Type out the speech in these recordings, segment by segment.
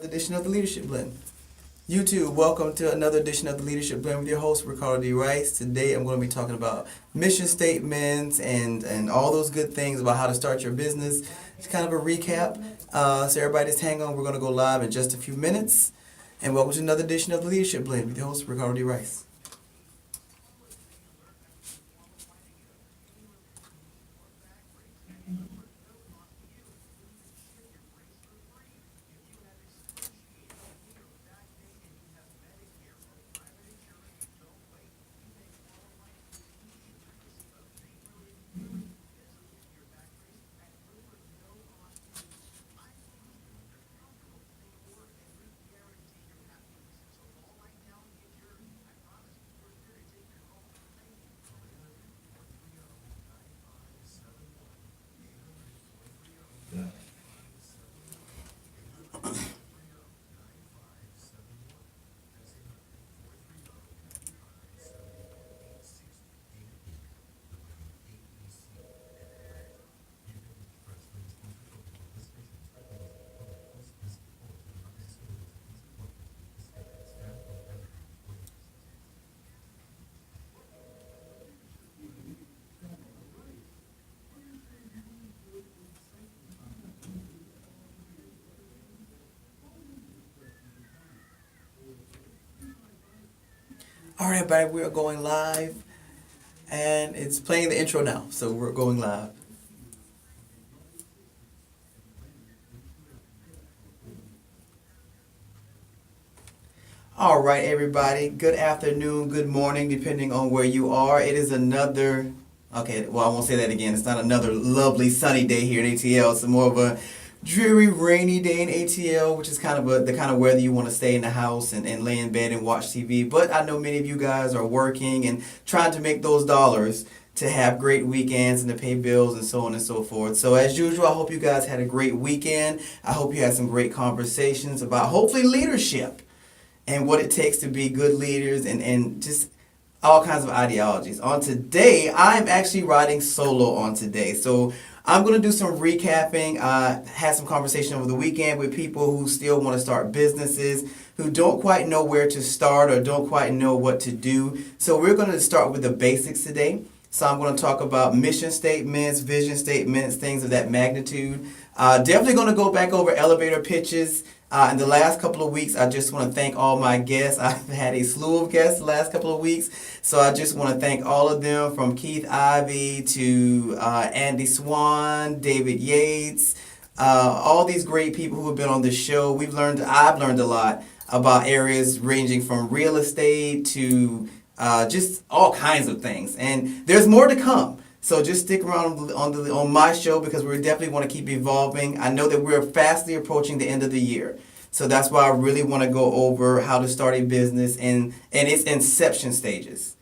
Edition of the Leadership Blend. YouTube, welcome to another edition of the Leadership Blend with your host, Ricardo D. Rice. Today I'm going to be talking about mission statements and all those good things about how to start your business. It's kind of a recap. So everybody just hang on. We're going to go live in just a few minutes. And welcome to another edition of the Leadership Blend with your host, Ricardo D. Rice. All right, everybody, we are going live. And it's playing the intro now, so we're going live. All right, everybody. Good afternoon, good morning, depending on where you are. It is another, okay, well, I won't say that again. It's not another lovely sunny day here in ATL. It's more of a dreary, rainy day in ATL, which is kind of the kind of weather you want to stay in the house and lay in bed and watch TV. But I know many of you guys are working and trying to make those dollars to have great weekends and to pay bills and so on and so forth. So as usual, I hope you guys had a great weekend. I hope you had some great conversations about hopefully leadership and what it takes to be good leaders and just all kinds of ideologies. On today, I'm actually riding solo on today. So I'm going to do some recapping. Had some conversation over the weekend with people who still want to start businesses, who don't quite know where to start or don't quite know what to do. So we're going to start with the basics today. So I'm going to talk about mission statements, vision statements, things of that magnitude. Definitely going to go back over elevator pitches. In the last couple of weeks, I just want to thank all my guests. I've had a slew of guests the last couple of weeks. So I just want to thank all of them, from Keith Ivey to Andy Swan, David Yates, all these great people who have been on the show. I've learned a lot about areas ranging from real estate to just all kinds of things. And there's more to come. So just stick around on my show, because we definitely want to keep evolving. I know that we're fastly approaching the end of the year. So that's why I really want to go over how to start a business and its inception stages.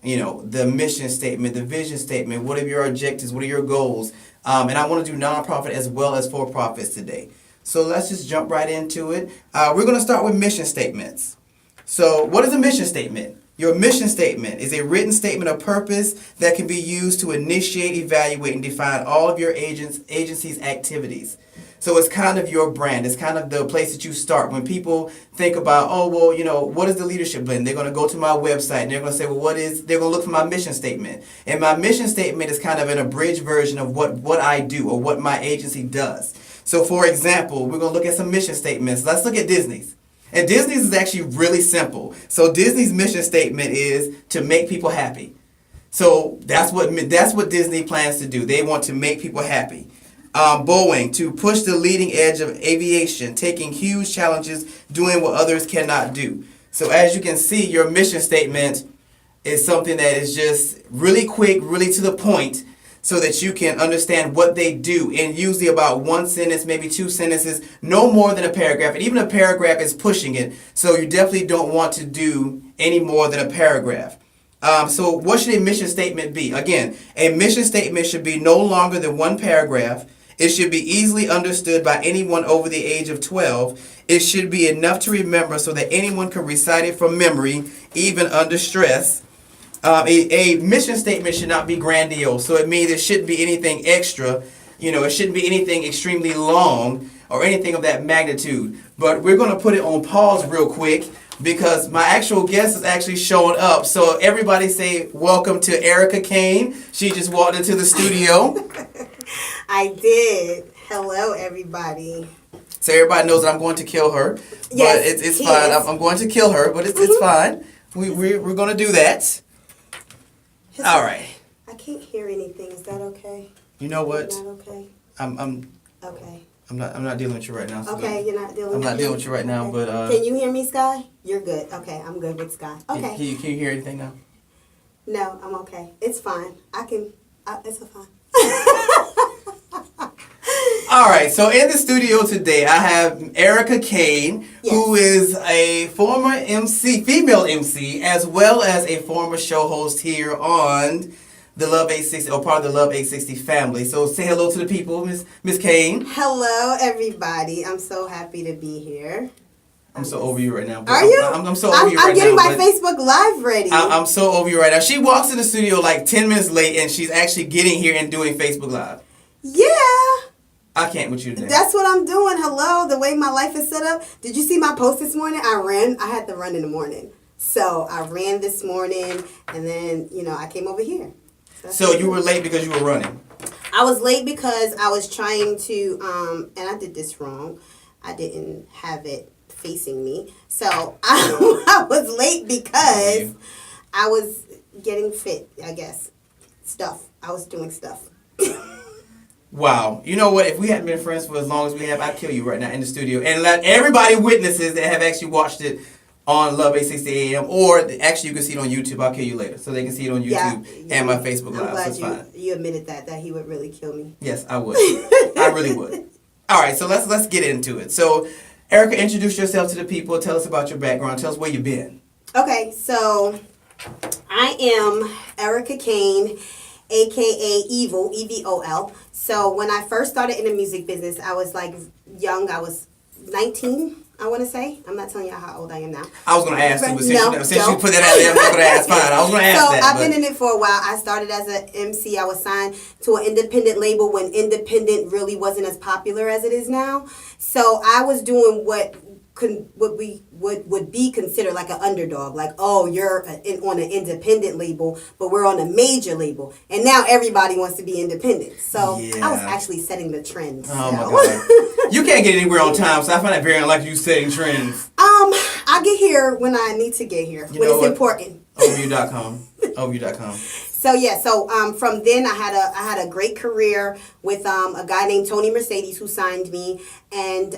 You know, the mission statement, the vision statement, what are your objectives, what are your goals? And I want to do nonprofit as well as for-profits today. So let's just jump right into it. We're going to start with mission statements. So what is a mission statement? Your mission statement is a written statement of purpose that can be used to initiate, evaluate, and define all of your agency's activities. So it's kind of your brand. It's kind of the place that you start. When people think about, oh, well, you know, what is the Leadership Blend? They're going to go to my website and they're going to say, well, they're going to look for my mission statement. And my mission statement is kind of an abridged version of what I do or what my agency does. So for example, we're going to look at some mission statements. Let's look at Disney's. And Disney's is actually really simple. So Disney's mission statement is to make people happy. So that's what Disney plans to do. They want to make people happy. Boeing, to push the leading edge of aviation, taking huge challenges, doing what others cannot do. So as you can see, your mission statement is something that is just really quick, really to the point, so that you can understand what they do in usually about one sentence, maybe two sentences, no more than a paragraph. And even a paragraph is pushing it. So you definitely don't want to do any more than a paragraph. So what should a mission statement be? Again, a mission statement should be no longer than one paragraph. It should be easily understood by anyone over the age of 12. It should be enough to remember so that anyone can recite it from memory, even under stress. A mission statement should not be grandiose, so it means it shouldn't be anything extra. You know, it shouldn't be anything extremely long or anything of that magnitude. But we're going to put it on pause real quick because my actual guest is actually showing up. So everybody say welcome to Erica Kane. She just walked into the studio. I did. Hello, everybody. So everybody knows that I'm going to kill her. Yes, but it's fine. I'm going to kill her, but it's fine. We're going to do that. All right. I can't hear anything. Is that okay? You know what? Is that okay? Okay. I'm not dealing with you right now. So okay, you're not dealing with me. I'm not dealing with you right now, okay. but can you hear me, Sky? You're good. Okay, I'm good with Sky. Okay. Can you hear anything now? No, I'm okay. It's fine. It's fine. All right, so in the studio today, I have Erica Kane, who is a former MC, female MC, as well as a former show host here on the Love 860, or part of the Love 860 family. So say hello to the people, Miss Kane. Hello, everybody. I'm so happy to be here. I'm so over you right now. Are you? I'm so over you right now. I'm getting my Facebook Live ready. I'm so over you right now. She walks in the studio like 10 minutes late, and she's actually getting here and doing Facebook Live. Yeah. I can't with you today. That's what I'm doing. Hello, the way my life is set up. Did you see my post this morning? I had to run in the morning. So I ran this morning, and then, I came over here. So you were late because you were running? I was late because I was trying to, and I did this wrong. I didn't have it facing me. So I was late because I was getting fit, I guess. I was doing stuff. Wow. You know what? If we hadn't been friends for as long as we have, I'd kill you right now in the studio and let everybody witnesses that have actually watched it on Love 860 AM, or actually you can see it on YouTube. I'll kill you later. So they can see it on YouTube and my Facebook Live. I'm glad fine. You admitted that he would really kill me. Yes, I would. I really would. All right, so let's get into it. So, Erica, introduce yourself to the people. Tell us about your background. Tell us where you've been. Okay, so I am Erica Kane, a.k.a. Evil, E-V-O-L. So when I first started in the music business, I was like young. I was 19, I want to say. I'm not telling you how old I am now. I was going to ask you, but since you put that out there, I'm not going to ask. Fine, I was going to ask that. So I've been in it for a while. I started as an MC. I was signed to an independent label when independent really wasn't as popular as it is now. So I was doing what we would be considered like an underdog, like, oh, you're on an independent label, but we're on a major label, and now everybody wants to be independent. So I was actually setting the trends. Oh my God! You can't get anywhere on time, so I find that very unlikely you setting trends. I get here when I need to get here, when it's important. Overview.com. Overview.com. So from then I had a great career with a guy named Tony Mercedes who signed me, and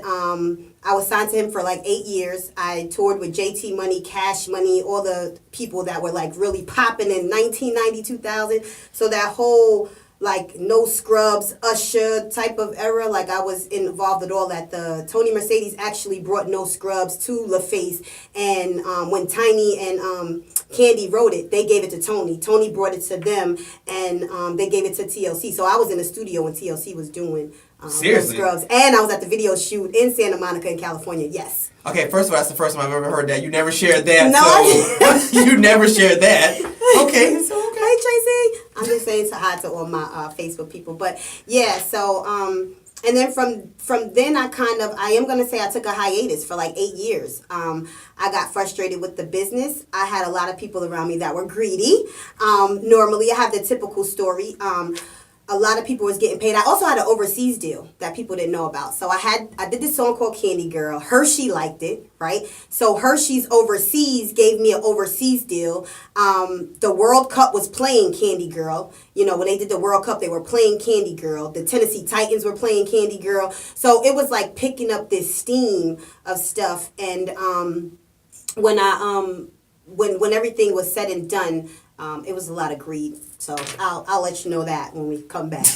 I was signed to him for like 8 years. I toured with JT Money, Cash Money, all the people that were like really popping in 1990, 2000. So that whole like No Scrubs, Usher type of era, like I was involved with all that. The Tony Mercedes actually brought No Scrubs to LaFace, and when Tiny and Candy wrote it, they gave it to Tony. Tony brought it to them, and they gave it to TLC. So I was in the studio when TLC was doing No Scrubs, and I was at the video shoot in Santa Monica in California. Yes. Okay, first of all, that's the first time I've ever heard that. You never shared that. No, so you never shared that. Okay, so okay. Hey Tracy, I'm just saying hi to all my Facebook people, but yeah. So and then from then I am gonna say I took a hiatus for like 8 years. I got frustrated with the business. I had a lot of people around me that were greedy. Normally, I have the typical story. A lot of people was getting paid. I also had an overseas deal that people didn't know about. So I did this song called Candy Girl. Hershey liked it, right? So Hershey's overseas gave me an overseas deal. The World Cup was playing Candy Girl. You know, when they did the World Cup, they were playing Candy Girl. The Tennessee Titans were playing Candy Girl. So it was like picking up this steam of stuff. And when everything was said and done, it was a lot of greed. So I'll let you know that when we come back.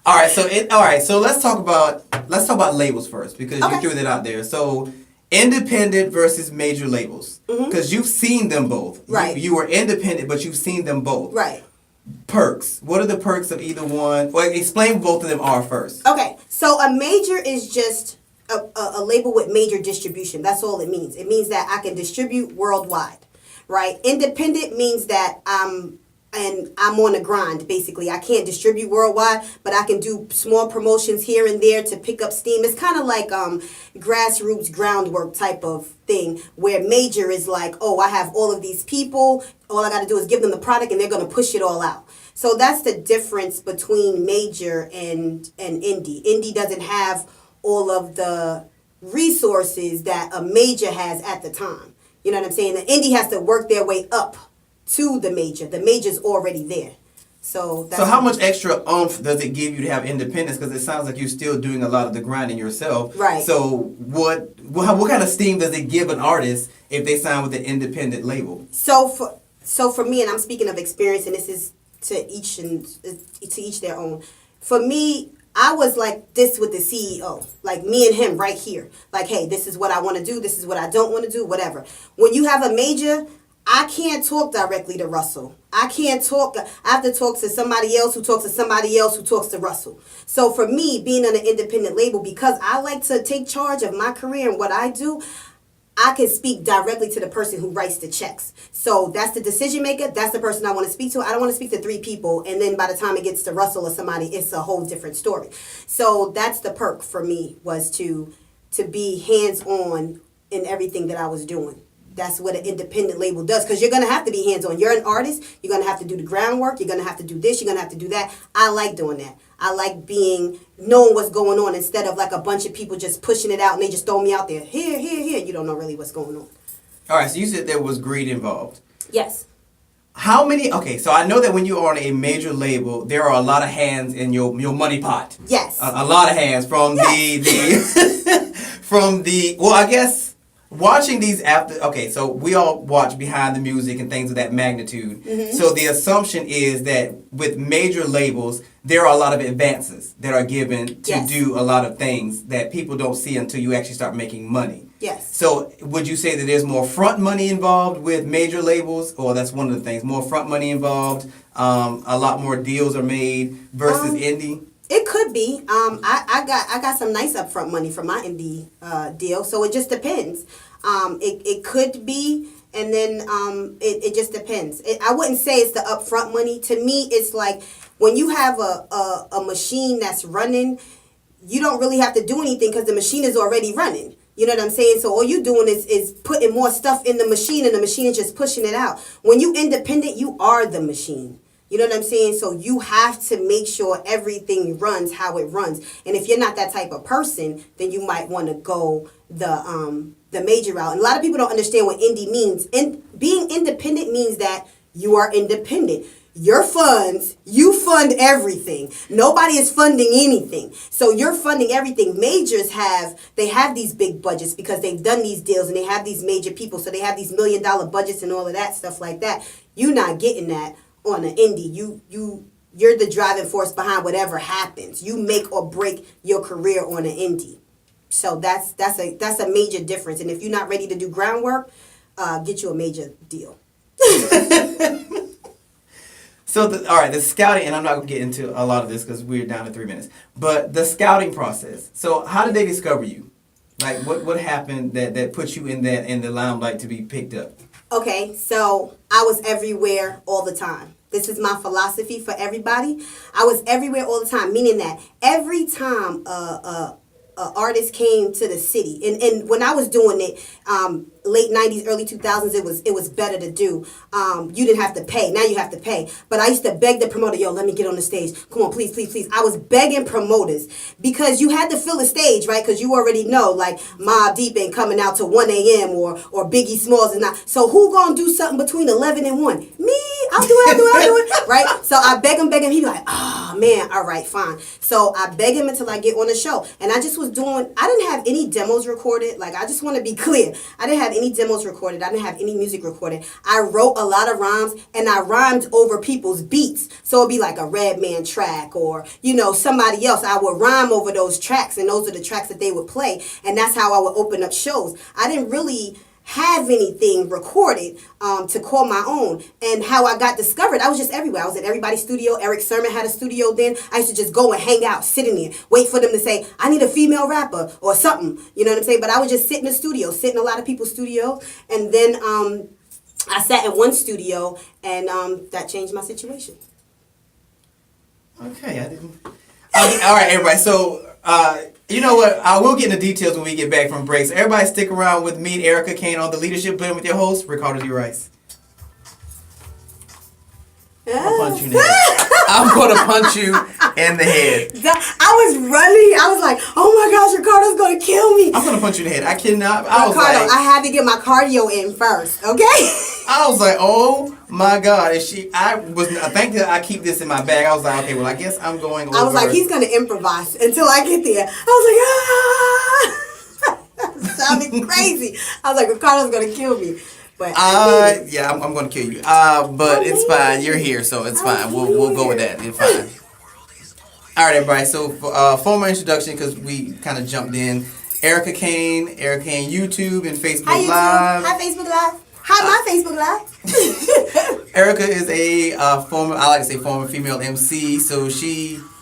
All right. So let's talk about labels first, because you threw that out there. So independent versus major labels, because you've seen them both. Right. You were independent, but you've seen them both. Right. Perks. What are the perks of either one? Well, explain what both of them are first. Okay. So a major is just a label with major distribution. That's all it means. It means that I can distribute worldwide. Right? Independent means that I'm and I'm on the grind, basically. I can't distribute worldwide, but I can do small promotions here and there to pick up steam. It's kind of like grassroots groundwork type of thing, where major is like, oh, I have all of these people. All I got to do is give them the product, and they're going to push it all out. So that's the difference between major and indie. Indie doesn't have all of the resources that a major has at the time. You know what I'm saying? The indie has to work their way up to the major. The major's already there. So how much extra oomph does it give you to have independence? Because it sounds like you're still doing a lot of the grinding yourself. Right. So what kind of steam does it give an artist if they sign with an independent label? So for me, and I'm speaking of experience, and this is to each their own. For me, I was like this with the CEO, like me and him right here. Like, hey, this is what I want to do. This is what I don't want to do, whatever. When you have a major, I can't talk directly to Russell. I have to talk to somebody else who talks to somebody else who talks to Russell. So for me, being on an independent label, because I like to take charge of my career and what I do, I can speak directly to the person who writes the checks. So that's the decision maker. That's the person I want to speak to. I don't want to speak to 3 people, and then by the time it gets to Russell or somebody, it's a whole different story. So that's the perk for me, was to be hands-on in everything that I was doing. That's what an independent label does, because you're going to have to be hands-on. You're an artist. You're going to have to do the groundwork. You're going to have to do this. You're going to have to do that. I like doing that. I like knowing what's going on, instead of like a bunch of people just pushing it out and they just throw me out there. Here. You don't know really what's going on. All right, so you said there was greed involved. Yes. How many? Okay, so I know that when you're on a major label, there are a lot of hands in your money pot. Yes. A lot of hands from well, I guess watching these after. Okay, so we all watch Behind the Music and things of that magnitude. Mm-hmm. So the assumption is that with major labels, there are a lot of advances that are given to do a lot of things that people don't see until you actually start making money. Yes. So would you say that there's more front money involved with major labels, or that's one of the things, more front money involved, a lot more deals are made versus indie? It could be. I got some nice upfront money from my indie deal, so it just depends. It could be, and then it just depends. I wouldn't say it's the upfront money. To me, it's like when you have a machine that's running, you don't really have to do anything because the machine is already running. You know what I'm saying? So all you're doing is putting more stuff in the machine, and the machine is just pushing it out. When you independent, you are the machine. You know what I'm saying? So you have to make sure everything runs how it runs. And if you're not that type of person, then you might want to go the major route. And a lot of people don't understand what indie means. And being independent means that you are independent. Your funds, you fund everything. Nobody is funding anything. So you're funding everything. Majors have these big budgets because they've done these deals and they have these major people. So they have these $1 million budgets and all of that stuff like that. You're not getting that on an indie. You're the driving force behind whatever happens. You make or break your career on an indie. So that's a major difference. And if you're not ready to do groundwork, get you a major deal. So, all right, the scouting, and I'm not going to get into a lot of this because we're down to 3 minutes, but the scouting process. So how did they discover you? Like, what happened that put you in the limelight to be picked up? Okay, so I was everywhere all the time. This is my philosophy for everybody. I was everywhere all the time, meaning that every time a artist came to the city, and when I was doing it, late 90s, early 2000s, it was better to do. You didn't have to pay. Now you have to pay. But I used to beg the promoter, yo, let me get on the stage. Come on, please, please, please. I was begging promoters because you had to fill the stage, right? Because you already know, like, Mobb Deep ain't coming out till 1 a.m. or Biggie Smalls is not. So who gonna do something between 11 and 1? Me? I'll do it, right? So I beg him. He'd be like, oh, man, all right, fine. So I beg him until I get on the show. And I just was I didn't have any demos recorded. Like, I just want to be clear. I didn't have any demos recorded. I didn't have any music recorded. I wrote a lot of rhymes, and I rhymed over people's beats. So it'd be like a Redman track or, somebody else. I would rhyme over those tracks, and those are the tracks that they would play. And that's how I would open up shows. I didn't really have anything recorded to call my own. And how I got discovered, I was just everywhere. I was at everybody's studio. Eric Sermon had a studio then. I used to just go and hang out, sit in there, wait for them to say, I need a female rapper or something. You know what I'm saying? But I would just sit in the studio, sit in a lot of people's studio. And then I sat in one studio, and that changed my situation. Okay, I didn't. All right, everybody. So, you know what? I will get into details when we get back from break. So, everybody stick around with me and Erica Kane on the Leadership Blend with your host, Ricardo D. Rice. I'll punch you in the head. I'm going to punch you in the head. I was running. I was like, oh my gosh, Ricardo's going to kill me. I'm going to punch you in the head. I cannot. Ricardo, I had to get my cardio in first, okay? I was like, oh my God. I think that I keep this in my bag. I was like, okay, well, I guess I'm going over. I was like, he's going to improvise until I get there. I was like, ah! Sounding crazy. I was like, Ricardo's going to kill me. But yeah, I'm going to kill you. But it's fine. You're here, so it's fine. We'll go with that. It's fine. All right, everybody. So, formal introduction, because we kind of jumped in. Erica Kane YouTube and Facebook Live. Hi, Facebook Live. Hi, my Facebook Live. Erica is a former, I like to say former female MC. So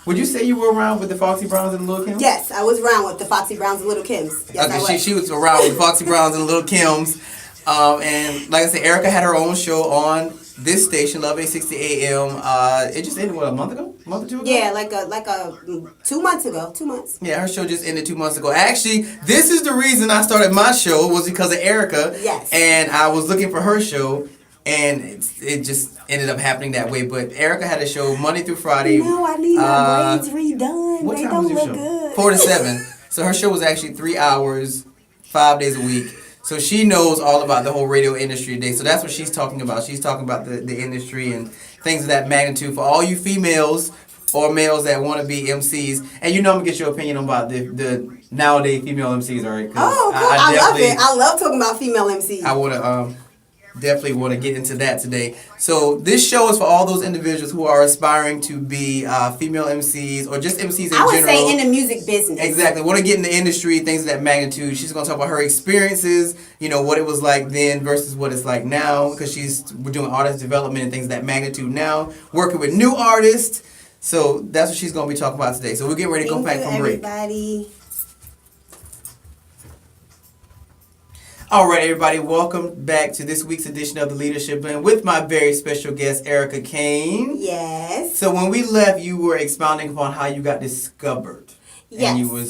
would you say you were around with the Foxy Browns and the Little Kims? Yes, I was around with the Foxy Browns and Little Kims. Yes, okay, she was around with the Foxy Browns and the Little Kims. And like I said, Erica had her own show on this station, Love 860 AM. It just ended, what, a month ago? A month or two ago? Yeah, like a 2 months ago. 2 months. Yeah, her show just ended 2 months ago. Actually, this is the reason I started my show, was because of Erica. Yes. And I was looking for her show, and it just ended up happening that way. But Erica had a show Monday through Friday. No, I need my braids redone. What they time don't was your look show? good. 4 to 7. So her show was actually 3 hours, 5 days a week. So she knows all about the whole radio industry today. So that's what she's talking about. She's talking about the industry and things of that magnitude for all you females or males that want to be MCs. And you know I'm going to get your opinion about the nowadays female MCs, all right? Oh, cool. I love it. I love talking about female MCs. I want to definitely want to get into that today. So this show is for all those individuals who are aspiring to be female MCs or just MCs in general. I would say in the music business. Exactly. Want to get in the industry, things of that magnitude. She's going to talk about her experiences, you know, what it was like then versus what it's like now, because we're doing artist development and things of that magnitude now, working with new artists. So that's what she's going to be talking about today. So we're getting ready to go back from break. Everybody. All right, everybody, welcome back to this week's edition of the Leadership Blend with my very special guest, Erica Kane. Yes. So when we left, you were expounding upon how you got discovered. Yes. And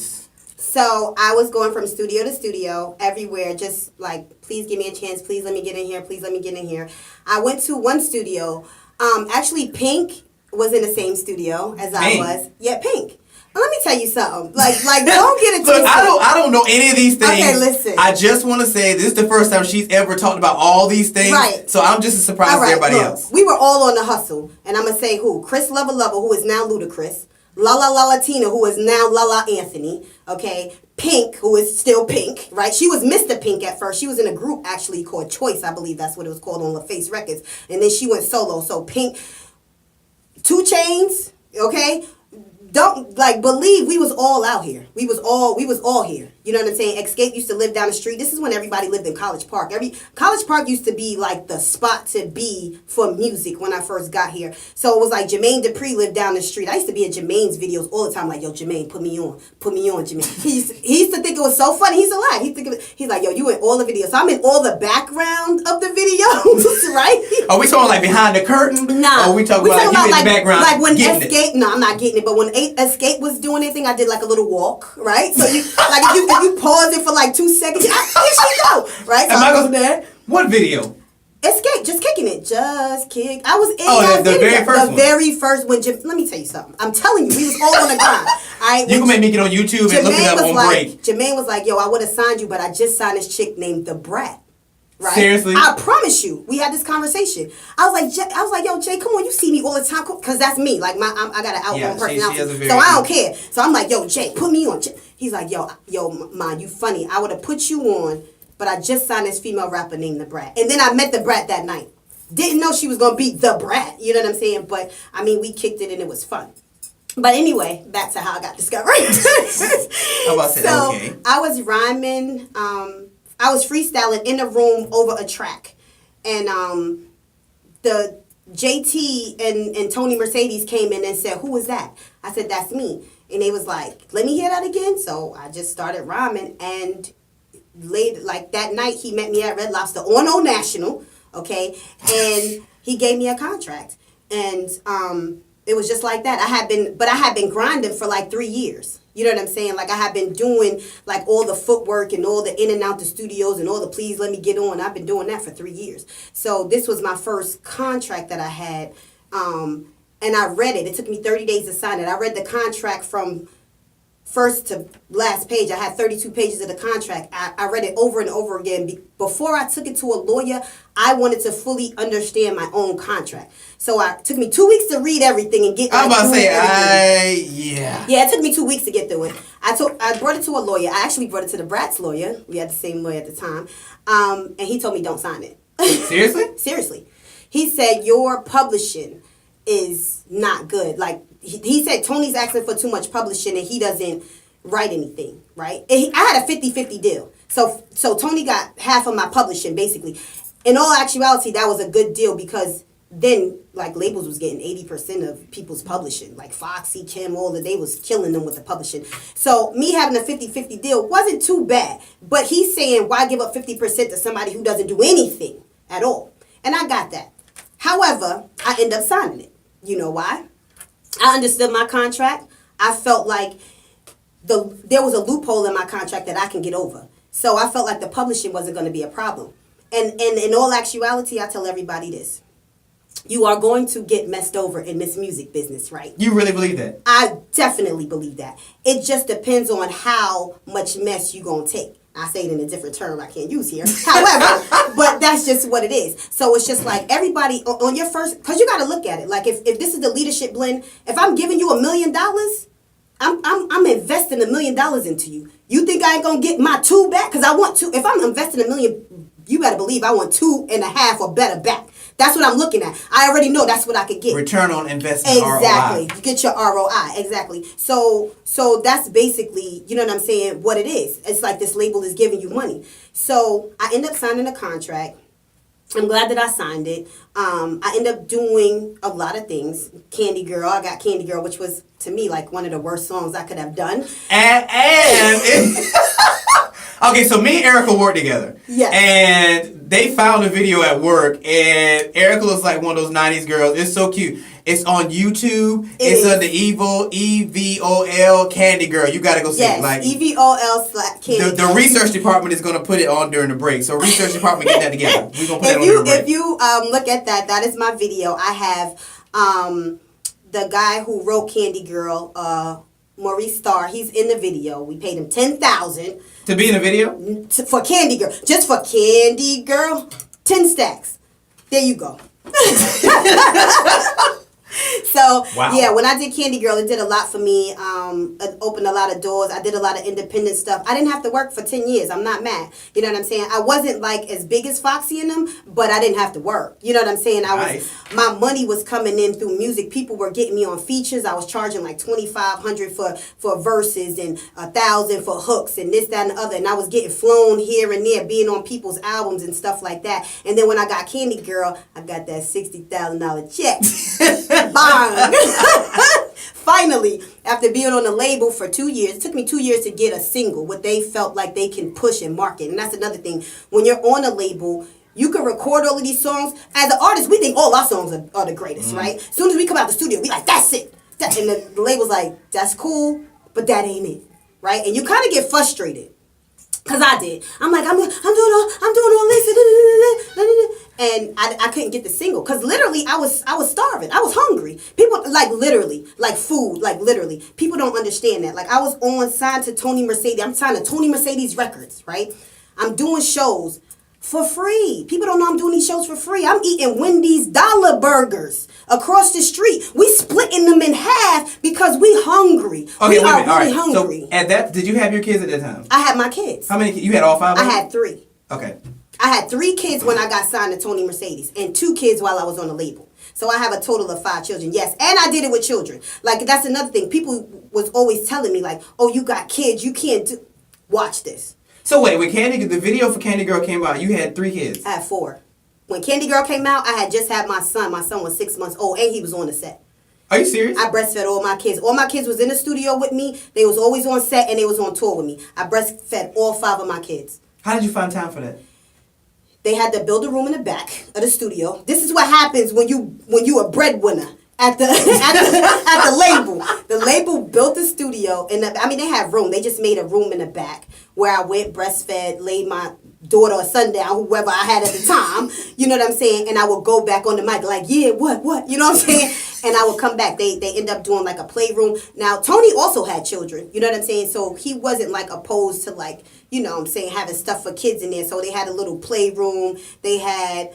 So I was going from studio to studio, everywhere, just like, please give me a chance, please let me get in here, please let me get in here. I went to one studio. Actually, Pink was in the same studio as I was. Yeah, Pink. Let me tell you something. Like, don't get it twisted. Look, I don't know any of these things. Okay, listen. I just want to say this is the first time she's ever talked about all these things. Right. So I'm just as surprised as everybody else. We were all on the hustle, and I'm gonna say who? Chris Lover, who is now Ludacris. La Latina, who is now La Anthony. Okay. Pink, who is still Pink, right? She was Mr. Pink at first. She was in a group actually called Choice, I believe that's what it was called on LaFace Records, and then she went solo. So Pink, 2 Chainz, okay. Don't believe we was all out here. We was all here. You know what I'm saying? Escape used to live down the street. This is when everybody lived in College Park. College Park used to be like the spot to be for music when I first got here. So it was like Jermaine Dupri lived down the street. I used to be in Jermaine's videos all the time, like, yo, Jermaine, put me on, Jermaine. He used to think it was so funny. He's alive. He's like, yo, you in all the videos. So I'm in all the background of the videos, right? Are we talking like behind the curtain? Nah. Or we talking about you in the background? Like when Escape. No, I'm not getting it. But when Escape was doing anything, I did like a little walk, right? So you like if you pause it for like 2 seconds, here she go, right? So I was there. What video? Escape, just kicking it, just kick. I was in the very first one. The very first one. Let me tell you something. I'm telling you, we was all on the grind. All right, you can make me get on YouTube and look it up on break. Jermaine was like, yo, I would have signed you, but I just signed this chick named The Brat. Right? Seriously? I promise you. We had this conversation. I was like, yo, Jay, come on, you see me all the time, because that's me. Like I got an outgoing personality, so I don't care. So I'm like, yo, Jay, put me on. He's like, yo, man, you funny. I would have put you on, but I just signed this female rapper named The Brat, and then I met The Brat that night. Didn't know she was gonna be The Brat. You know what I'm saying? But I mean, we kicked it and it was fun. But anyway, back to how I got discovered. Okay. I was rhyming. I was freestyling in a room over a track, and the JT and Tony Mercedes came in and said, "Who is that?" I said, "That's me." And they was like, "Let me hear that again." So I just started rhyming, and later, like that night, he met me at Red Lobster on Old National. okay? And he gave me a contract. And it was just like that. I had been grinding for like 3 years. You know what I'm saying? Like I had been doing like all the footwork and all the in and out the studios and all the please let me get on. I've been doing that for 3 years. So this was my first contract that I had. And I read it. It took me 30 days to sign it. I read the contract from first to last page. I had 32 pages of the contract. I read it over and over again. Before I took it to a lawyer, I wanted to fully understand my own contract. So it took me 2 weeks to read everything and get. I'm about to say, yeah. Yeah, it took me 2 weeks to get through it. I brought it to a lawyer. I actually brought it to the Bratz lawyer. We had the same lawyer at the time. And he told me don't sign it. Seriously? Seriously. He said your publishing is not good. Like he said Tony's asking for too much publishing and he doesn't write anything, right? And I had a 50-50 deal. So Tony got half of my publishing basically. In all actuality, that was a good deal because then like labels was getting 80% of people's publishing. Like Foxy, Kim, all that, they was killing them with the publishing. So me having a 50-50 deal wasn't too bad. But he's saying why give up 50% to somebody who doesn't do anything at all? And I got that. However, I end up signing it. You know why? I understood my contract. I felt like there was a loophole in my contract that I can get over. So I felt like the publishing wasn't going to be a problem. And in all actuality, I tell everybody this. You are going to get messed over in this music business, right? You really believe that? I definitely believe that. It just depends on how much mess you're going to take. I say it in a different term I can't use here. However, but that's just what it is. So it's just like everybody on your first, because you got to look at it. Like if this is the leadership blend, if I'm giving you $1 million, I'm investing $1 million into you. You think I ain't going to get my 2 back? Because I want to. If I'm investing $1 million, you better believe I want 2.5 or better back. That's what I'm looking at. I already know that's what I could get. Return on investment. Exactly. ROI. You get your ROI. Exactly. So that's basically, you know what I'm saying, what it is. It's like this label is giving you money. So I end up signing a contract. I'm glad that I signed it. I end up doing a lot of things. Candy Girl. I got Candy Girl, which was, to me, like one of the worst songs I could have done. Okay, so me and Erica work together. Yes. And they found a video at work, and Erica looks like one of those 90s girls. It's so cute. It's on YouTube. It's under Evil, EVOL Candy Girl. You gotta go see it. Like EVOL Candy. The research department is gonna put it on during the break. So research department, get that together. We're gonna put it on during the break. If you look at that is my video. I have the guy who wrote Candy Girl, Maurice Starr. He's in the video. We paid him $10,000 to be in the video for Candy Girl. Just for Candy Girl, 10 stacks. There you go. So, wow. Yeah, when I did Candy Girl, it did a lot for me. It opened a lot of doors. I did a lot of independent stuff. I didn't have to work for 10 years. I'm not mad. You know what I'm saying? I wasn't like as big as Foxy in them, but I didn't have to work. You know what I'm saying? My money was coming in through music. People were getting me on features. I was charging like $2,500 for verses and $1,000 for hooks and this, that, and the other. And I was getting flown here and there, being on people's albums and stuff like that. And then when I got Candy Girl, I got that $60,000 check. Bang! Finally, after being on the label for 2 years, it took me 2 years to get a single, what they felt like they can push and market. And that's another thing. When you're on a label, you can record all of these songs. As an artist, we think all our songs are the greatest, right? As soon as we come out the studio, we like, that's it. And the label's like, that's cool, but that ain't it, right? And you kind of get frustrated. Because I did. I'm like, I'm doing all this. And I couldn't get the single. Because literally, I was starving. I was hungry. People, like literally, like food, like literally. People don't understand that. Like I was signed to Tony Mercedes. I'm signed to Tony Mercedes Records, right? I'm doing shows for free. People don't know I'm doing these shows for free. I'm eating Wendy's dollar burgers across the street. We splitting them in half because we hungry. Okay, we are really all right. hungry. So at that, did you have your kids at that time? I had my kids. How many? You had all 5 of them? I had 3. Okay. I had 3 kids when I got signed to Tony Mercedes and 2 kids while I was on the label. So I have a total of 5 children. Yes, and I did it with children. Like that's another thing. People was always telling me like, "Oh, you got kids. You can't do." Watch this. So wait, when the video for Candy Girl came out, you had 3 kids. I had 4. When Candy Girl came out, I had just had my son. My son was 6 months old, and he was on the set. Are you serious? I breastfed all my kids. All my kids was in the studio with me. They was always on set, and they was on tour with me. I breastfed all 5 of my kids. How did you find time for that? They had to build a room in the back of the studio. This is what happens when you a breadwinner at the at the label. The label built the studio, and they had room. They just made a room in the back where I went, breastfed, laid my daughter or son down, whoever I had at the time. You know what I'm saying? And I would go back on the mic like, yeah, what? You know what I'm saying? And I would come back. They end up doing like a playroom. Now Tony also had children. You know what I'm saying? So he wasn't like opposed to like, you know what I'm saying, having stuff for kids in there. So they had a little playroom. They had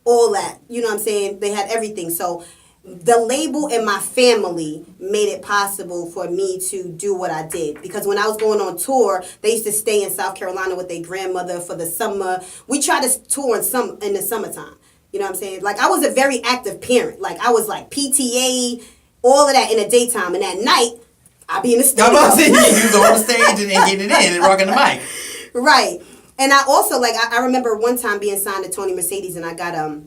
all that. You know what I'm saying? They had everything. So the label and my family made it possible for me to do what I did. Because when I was going on tour, they used to stay in South Carolina with their grandmother for the summer. We tried to tour in the summertime. You know what I'm saying? Like, I was a very active parent. Like, I was like PTA, all of that in the daytime. And at night, I'd be in the studio. I'm about to say, you was on the stage and getting it in and rocking the mic. Right. And I also, like, I remember one time being signed to Tony Mercedes, and I got a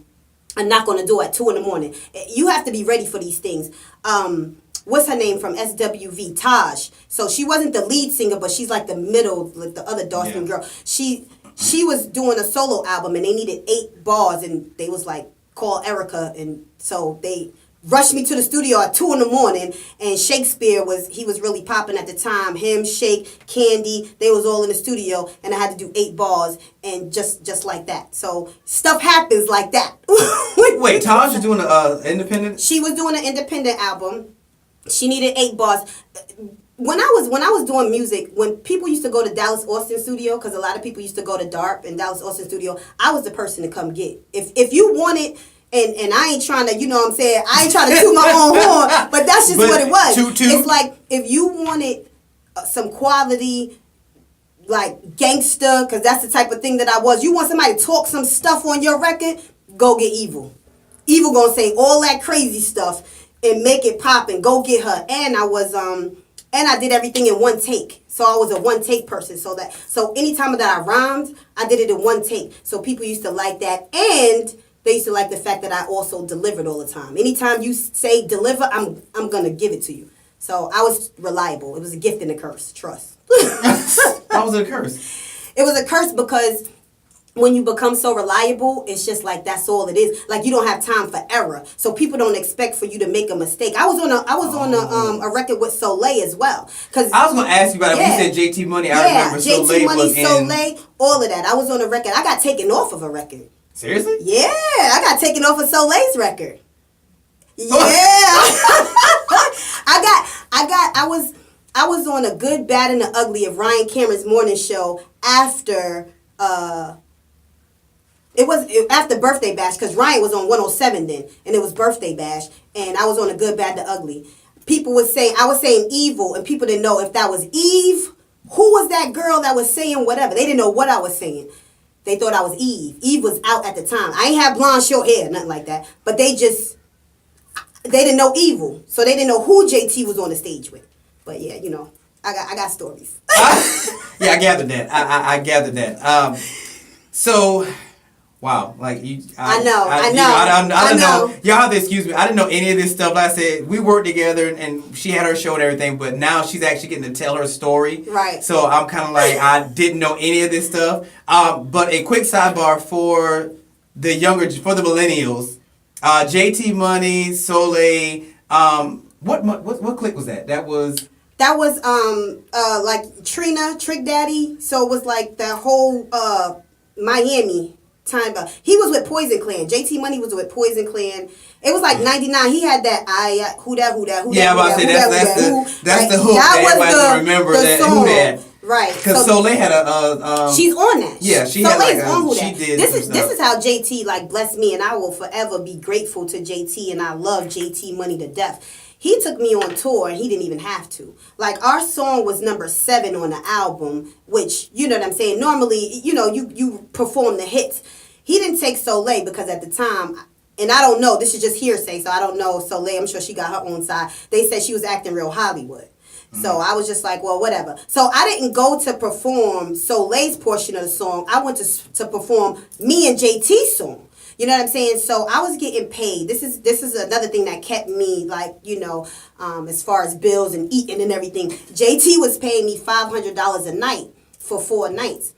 knock on the door at 2 a.m. You have to be ready for these things. What's her name from SWV? Taj. So she wasn't the lead singer, but she's like the middle, like the other dark-skinned girl. She was doing a solo album, and they needed 8 bars, and they was like, call Erica, and so they rushed me to the studio at 2 a.m. and Shakespeare was really popping at the time. Him, Shake, Candy, they was all in the studio, and I had to do 8 bars, and just like that. So stuff happens like that. Wait, Taj was doing an independent? She was doing an independent album. She needed 8 bars. When I was doing music, when people used to go to Dallas Austin studio, because a lot of people used to go to DARP and Dallas Austin studio, I was the person to come get. If you wanted, and I ain't trying to, you know what I'm saying, I ain't trying to toot my own horn, but that's just what it was. It's like, if you wanted some quality, like gangster, because that's the type of thing that I was. You want somebody to talk some stuff on your record, go get Evil. Evil gonna say all that crazy stuff and make it pop, and go get her. And I did everything in one take. So I was a one take person. So anytime that I rhymed, I did it in one take. So people used to like that, and they used to like the fact that I also delivered all the time. Anytime you say deliver, I'm gonna give it to you. So I was reliable. It was a gift and a curse. Trust. How was it a curse? It was a curse because when you become so reliable, it's just like that's all it is. Like, you don't have time for error, so people don't expect for you to make a mistake. I was on a record with Soleil as well. Cause I was gonna ask you about it. When you said JT Money, I remember Soleil, all of that. I was on a record. I got taken off of a record. Seriously? Yeah, I got taken off of Soleil's record. Yeah, I was on a Good, Bad, and the Ugly of Ryan Cameron's morning show after. It was after Birthday Bash, because Ryan was on 107 then, and it was Birthday Bash, and I was on a Good, Bad, the Ugly. People was saying, I was saying Evil, and people didn't know if that was Eve. Who was that girl that was saying whatever? They didn't know what I was saying. They thought I was Eve. Eve was out at the time. I ain't have blonde short hair, nothing like that. But they didn't know Evil, so they didn't know who JT was on the stage with. But yeah, you know, I got stories. Yeah, I gathered that. I gathered that. So. Wow, like you. I don't know. Y'all have to excuse me. I didn't know any of this stuff. Like I said, we worked together, and she had her show and everything. But now she's actually getting to tell her story. Right. So I'm kind of like, I didn't know any of this stuff. But a quick sidebar for the millennials. JT Money, Soleil. What clique was that? That was like Trina, Trick Daddy. So it was like that whole Miami time. He was with Poison Clan. JT Money was with Poison Clan. It was like 99. He had that who that. Yeah, I'm about to say that's the hook that everybody remember that song. Who that. Right. Because Soleil had a she's on that. Yeah, she Soleil's had like on Who she That. did. This is how JT like blessed me, and I will forever be grateful to JT, and I love JT Money to death. He took me on tour, and he didn't even have to. Like, our song was number 7 on the album, which, you know what I'm saying, normally, you know, you perform the hits. He didn't take Soleil because at the time, and I don't know, this is just hearsay, so I don't know Soleil, I'm sure she got her own side. They said she was acting real Hollywood. So I was just like, well, whatever. So I didn't go to perform Soleil's portion of the song. I went to perform me and JT's song. You know what I'm saying? So I was getting paid. This is another thing that kept me, like, you know, as far as bills and eating and everything. JT was paying me $500 a night for 4 nights.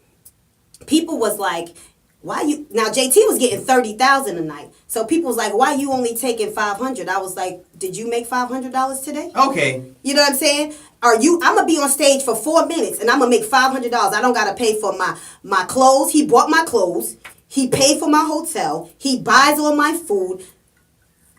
People was like, why you now JT was getting 30,000 a night. So people was like, why you only taking 500? I was like, did you make $500 today? Okay. You know what I'm saying? I'm gonna be on stage for 4 minutes and I'm gonna make $500. I don't gotta pay for my clothes. He bought my clothes. He paid for my hotel. He buys all my food.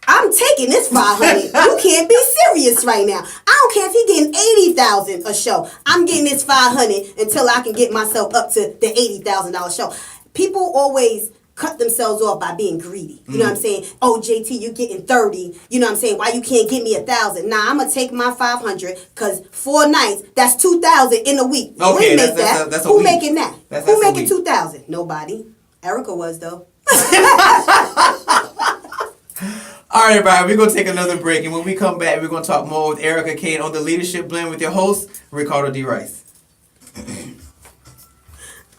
I'm taking this 500. You can't be serious right now. I don't care if he getting 80,000 a show. I'm getting this 500 until I can get myself up to the $80,000 show. People always cut themselves off by being greedy. You know what I'm saying? Oh, JT, you getting 30. You know what I'm saying? Why you can't give me 1,000? Nah, I'm gonna take my 500 because 4 nights, that's 2,000 in a week. Okay, we make that. That's Who week. making that? That's Who a making week. 2,000? Nobody. Erica was though. All right, everybody, we're going to take another break, and when we come back, we're going to talk more with Erica Kane on the Leadership Blend with your host, Ricardo D. Rice.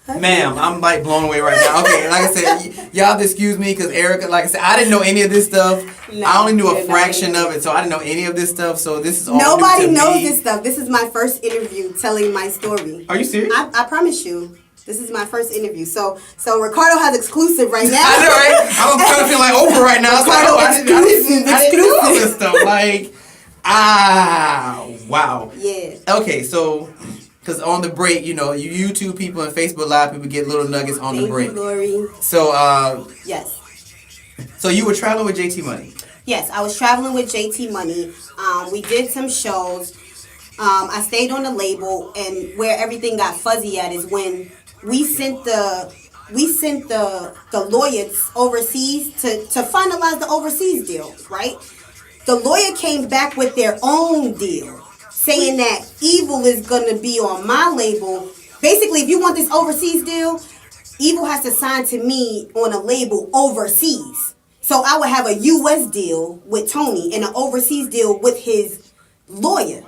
Ma'am, I'm like blown away right now. Okay, like I said, y'all have to excuse me because Erica, like I said, I didn't know any of this stuff. No, I only knew a you're not fraction either. of it, so I didn't know any of this stuff. So this is all Nobody new to knows me. this stuff. This is my first interview telling my story. Are you serious? I promise you. This is my first interview. So Ricardo has exclusive right now. I know, right? I'm kind of feel like Oprah right now. It's like, oh, I didn't know all this stuff. Like, wow. Yeah. Okay, so, because on the break, you know, you YouTube people and Facebook Live people get little nuggets on the break. Thank you, Lori. So, Yes. so you were traveling with JT Money. Yes, I was traveling with JT Money. We did some shows. I stayed on the label, and where everything got fuzzy at is when we sent the lawyers overseas to finalize the overseas deal, right? The lawyer came back with their own deal, saying that Evil is gonna be on my label. Basically, if you want this overseas deal, Evil has to sign to me on a label overseas. So I would have a U.S. deal with Tony and an overseas deal with his lawyer.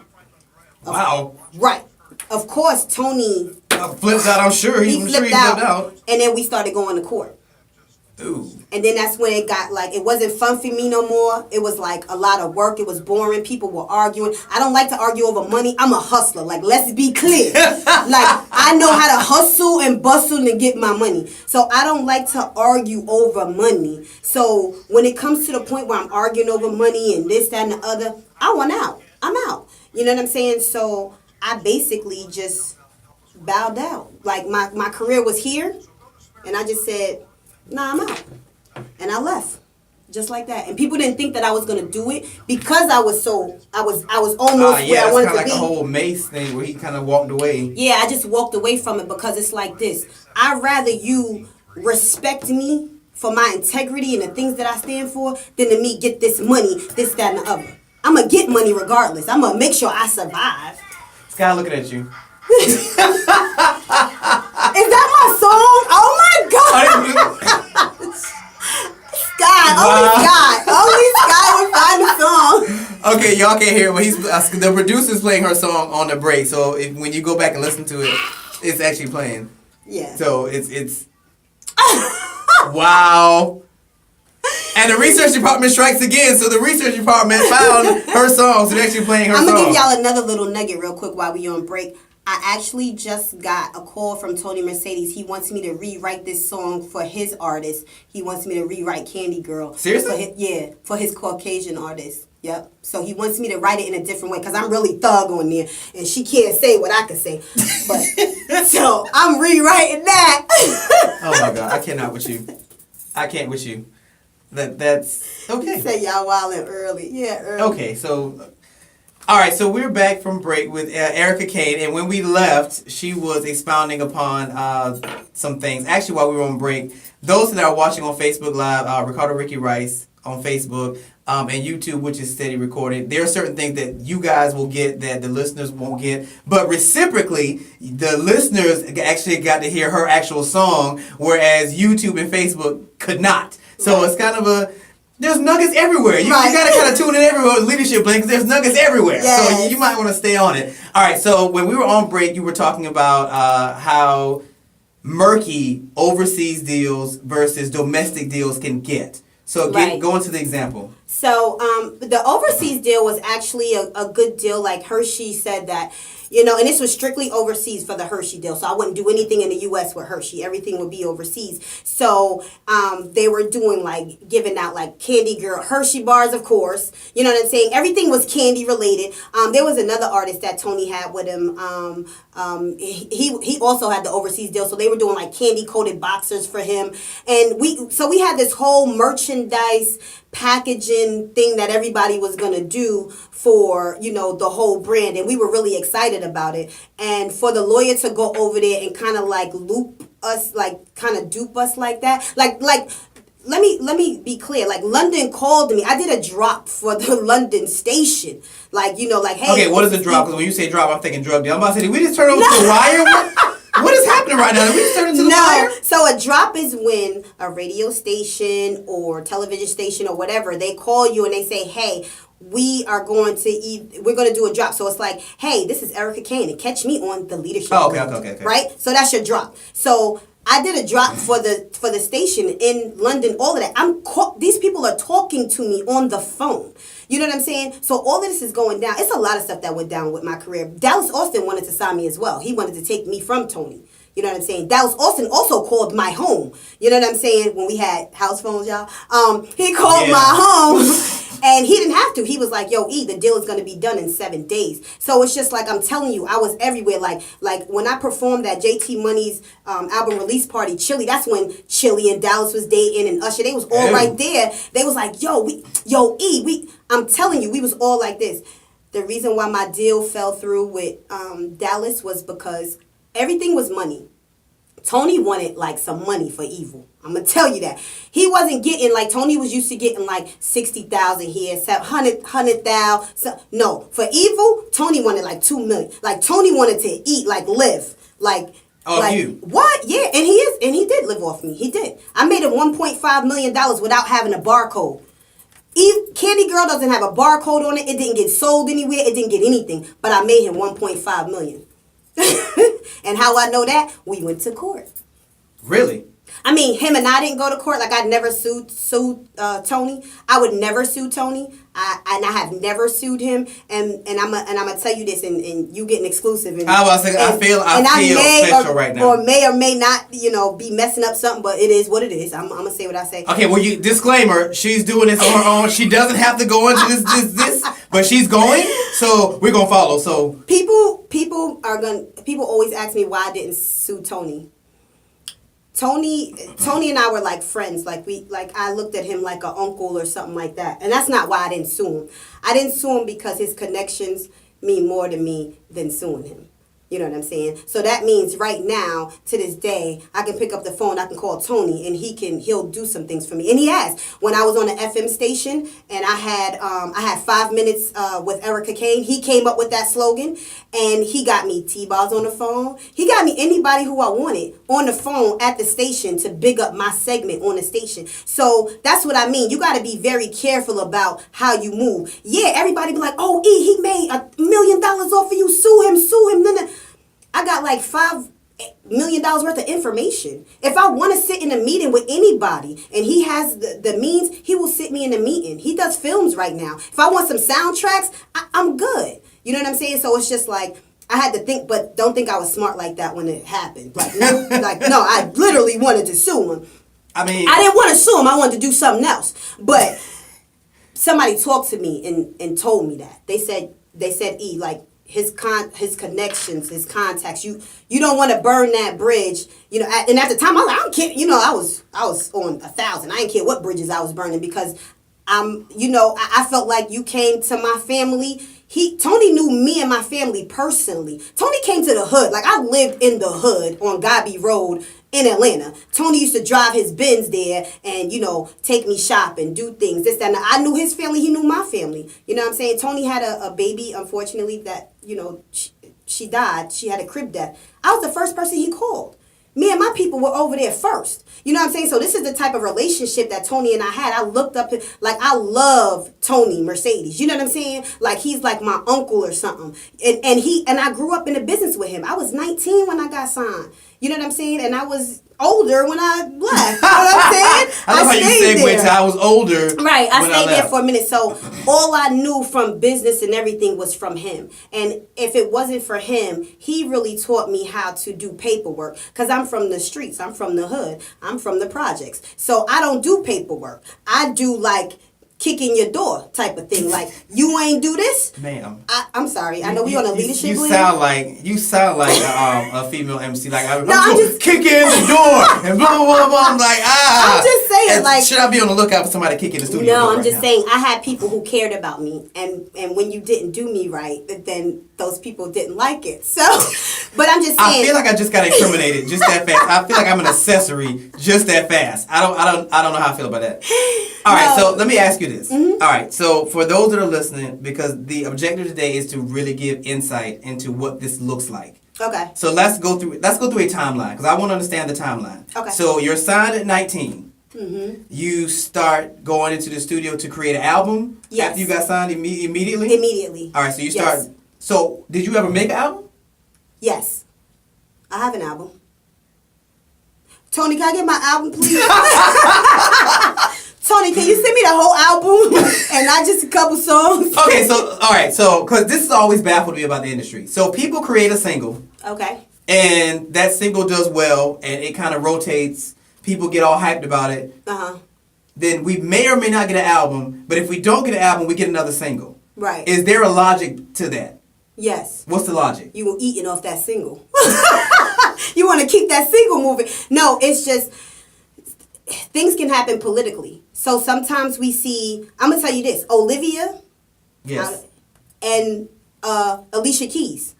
Wow. Right. Of course, Tony Flipped out, I'm sure. he I'm flipped sure he out, flipped out. and then we started going to court. Ooh. And then that's when it got like, it wasn't fun for me no more. It was like a lot of work. It was boring. People were arguing. I don't like to argue over money. I'm a hustler. Like, let's be clear. Like, I know how to hustle and bustle to get my money. So I don't like to argue over money. So when it comes to the point where I'm arguing over money and this, that, and the other, I want out. I'm out. You know what I'm saying? So I basically just bowed out. Like, my career was here, and I just said, nah, I'm out. And I left. Just like that. And people didn't think that I was gonna do it because I was almost where I wanted to like be. a whole Mace thing where he kind of walked away. Yeah, I just walked away from it because it's like this. I'd rather you respect me for my integrity and the things that I stand for than to me get this money, this, that, and the other. I'm gonna get money regardless. I'm gonna make sure I survive. Sky looking at you. Is that my song? Oh my God! Sky, only Sky would find the song. Okay, y'all can't hear it, but he's the producer's playing her song on the break. So when you go back and listen to it, it's actually playing. Yeah. So it's wow. And the research department strikes again. So the research department found her song, so they're actually playing her song. I'm gonna give y'all another little nugget real quick while we on break. I actually just got a call from Tony Mercedes. He wants me to rewrite this song for his artist. He wants me to rewrite Candy Girl. Seriously? For his Caucasian artist. Yep. So he wants me to write it in a different way because I'm really thug on there and she can't say what I can say. But so I'm rewriting that. Oh my God, I cannot with you. I can't with you. That's okay. Say y'all wildin' early. Yeah, early. Okay, so all right, so we're back from break with Erica Kane, and when we left, she was expounding upon some things. Actually, while we were on break, those that are watching on Facebook Live, Ricardo Ricky Rice on Facebook, and YouTube, which is steady recorded, there are certain things that you guys will get that the listeners won't get, but reciprocally, the listeners actually got to hear her actual song, whereas YouTube and Facebook could not. So it's kind of there's nuggets everywhere. You got to kind of tune in everywhere with Leadership Blend because there's nuggets everywhere. Yes. So you might want to stay on it. All right, so when we were on break, you were talking about how murky overseas deals versus domestic deals can get. So go into the example. So the overseas deal was actually a good deal. Like Hershey said that, you know, and this was strictly overseas for the Hershey deal. So I wouldn't do anything in the U.S. with Hershey. Everything would be overseas. So they were doing like giving out like Candy Girl Hershey bars, of course. You know what I'm saying? Everything was candy related. There was another artist that Tony had with him. He also had the overseas deal. So they were doing like candy coated boxers for him. And we had this whole merchandise packaging thing that everybody was going to do for, you know, the whole brand, and we were really excited about it. And for the lawyer to go over there and kind of like loop us, like kind of dupe us like that, like let me be clear, like London called me. I did a drop for the London station, like, you know, like, hey, okay, what is a drop? Because when you say drop, I'm thinking drug deal. I'm about to say, did we just turn over to the wire? What is happening right now? Did we just turn into the wire? So a drop is when a radio station or television station or whatever, they call you and they say, hey, we're going to do a drop. So it's like, hey, this is Erica Kane, and catch me on the leadership. Oh, okay. Right? So that's your drop. So I did a drop for the station in London, all of that. These people are talking to me on the phone. You know what I'm saying? So all of this is going down. It's a lot of stuff that went down with my career. Dallas Austin wanted to sign me as well. He wanted to take me from Tony. You know what I'm saying? Dallas Austin also called my home. You know what I'm saying? When we had house phones, y'all. He called my home. And he didn't have to. He was like, yo, E, the deal is going to be done in 7 days. So it's just like, I'm telling you, I was everywhere. Like when I performed at JT Money's album release party, Chili, that's when Chili and Dallas was dating and Usher. They was all right there. They was like, I'm telling you, we was all like this. The reason why my deal fell through with Dallas was because everything was money. Tony wanted like some money for Evil. I'm gonna tell you that. He wasn't getting like Tony was used to getting like 60,000 here, 100,000. So, no, for Evil, Tony wanted like 2 million. Like Tony wanted to eat, like live, like. You. What? Yeah, and he did live off me. He did. I made him $1.5 million without having a barcode. Candy Girl doesn't have a barcode on it. It didn't get sold anywhere. It didn't get anything. But I made him $1.5 million. And how I know that? We went to court. Really? I mean, him and I didn't go to court. Like, I never sued Tony. I would never sue Tony. I have never sued him. And I'm gonna tell you this, and you get an exclusive. And, I feel special right now. Or may not, be messing up something, but it is what it is. I'm gonna say what I say. Okay, well, disclaimer, she's doing this on her own. She doesn't have to go into this, but she's going, so we're gonna follow. So people always ask me why I didn't sue Tony. Tony and I were like friends. Like I looked at him like an uncle or something like that. And that's not why I didn't sue him. I didn't sue him because his connections mean more to me than suing him. You know what I'm saying? So that means right now, to this day, I can pick up the phone, I can call Tony, and he'll do some things for me. And he has. When I was on the FM station and I had 5 minutes with Erica Kane, he came up with that slogan, and he got me T-Balls on the phone. He got me anybody who I wanted on the phone at the station to big up my segment on the station. So that's what I mean. You got to be very careful about how you move. Yeah, everybody be like, oh, E, he made $1 million off of you. Sue him. Then I got like $5 million worth of information. If I want to sit in a meeting with anybody and he has the means, he will sit me in a meeting. He does films right now. If I want some soundtracks, I'm good. You know what I'm saying? So it's just like, I had to think, but don't think I was smart like that when it happened. Like, no, I literally wanted to sue him. I mean, I didn't want to sue him. I wanted to do something else. But somebody talked to me and told me that. They said, E, like, his connections, his contacts. You don't want to burn that bridge. And at the time I was like, I don't care. I was on 1,000. I didn't care what bridges I was burning because I felt like you came to my family. Tony knew me and my family personally. Tony came to the hood. Like, I lived in the hood on Gobby Road in Atlanta. Tony used to drive his Benz there and, take me shopping, do things, this, that, and that. I knew his family. He knew my family. You know what I'm saying? Tony had a baby, unfortunately, that, she died. She had a crib death. I was the first person he called. Me and my people were over there first. You know what I'm saying? So this is the type of relationship that Tony and I had. I looked up, like, I love Tony Mercedes. You know what I'm saying? Like, he's like my uncle or something. And I grew up in the business with him. I was 19 when I got signed. You know what I'm saying? And I was older when I left. You know what I'm saying? I love how you segued to I was older. Right. I stayed there left. for a minute. So all I knew from business and everything was from him. And if it wasn't for him, he really taught me how to do paperwork. Because I'm from the streets. I'm from the hood. I'm from the projects. So I don't do paperwork. I do like kicking your door type of thing. Like, you ain't do this? Ma'am. I'm sorry. I know we on a leadership You league. you sound like a female MC. Like, I'm just kicking in the door and blah, blah, blah, blah. I'm like, I'm just saying, and like... should I be on the lookout for somebody kicking the studio door No, I'm right just now? saying, I had people who cared about me. And when you didn't do me right, then those people didn't like it. So, but I'm just saying... I feel like I just got incriminated just that fast. I feel like I'm an accessory just that fast. I don't know how I feel about that. All right, so let me ask you this. Mm-hmm. All right, so for those that are listening, because the objective today is to really give insight into what this looks like. Okay. So let's go through a timeline because I want to understand the timeline. Okay. So you're signed at 19. Mm-hmm. You start going into the studio to create an album. Yes. After you got signed immediately. Immediately. All right. So you start. Yes. So did you ever make an album? Yes. I have an album. Tony, can I get my album, please? Tony, can you send me the whole album and not just a couple songs? Okay, so, all right, so, because this has always baffled me about the industry. So people create a single. Okay. And that single does well, and it kind of rotates. People get all hyped about it. Uh-huh. Then we may or may not get an album, but if we don't get an album, we get another single. Right. Is there a logic to that? Yes. What's the logic? You were eating off that single. You want to keep that single moving. No, it's just... things can happen politically. So sometimes we see, I'm going to tell you this, Olivia Yes. and Alicia Keys,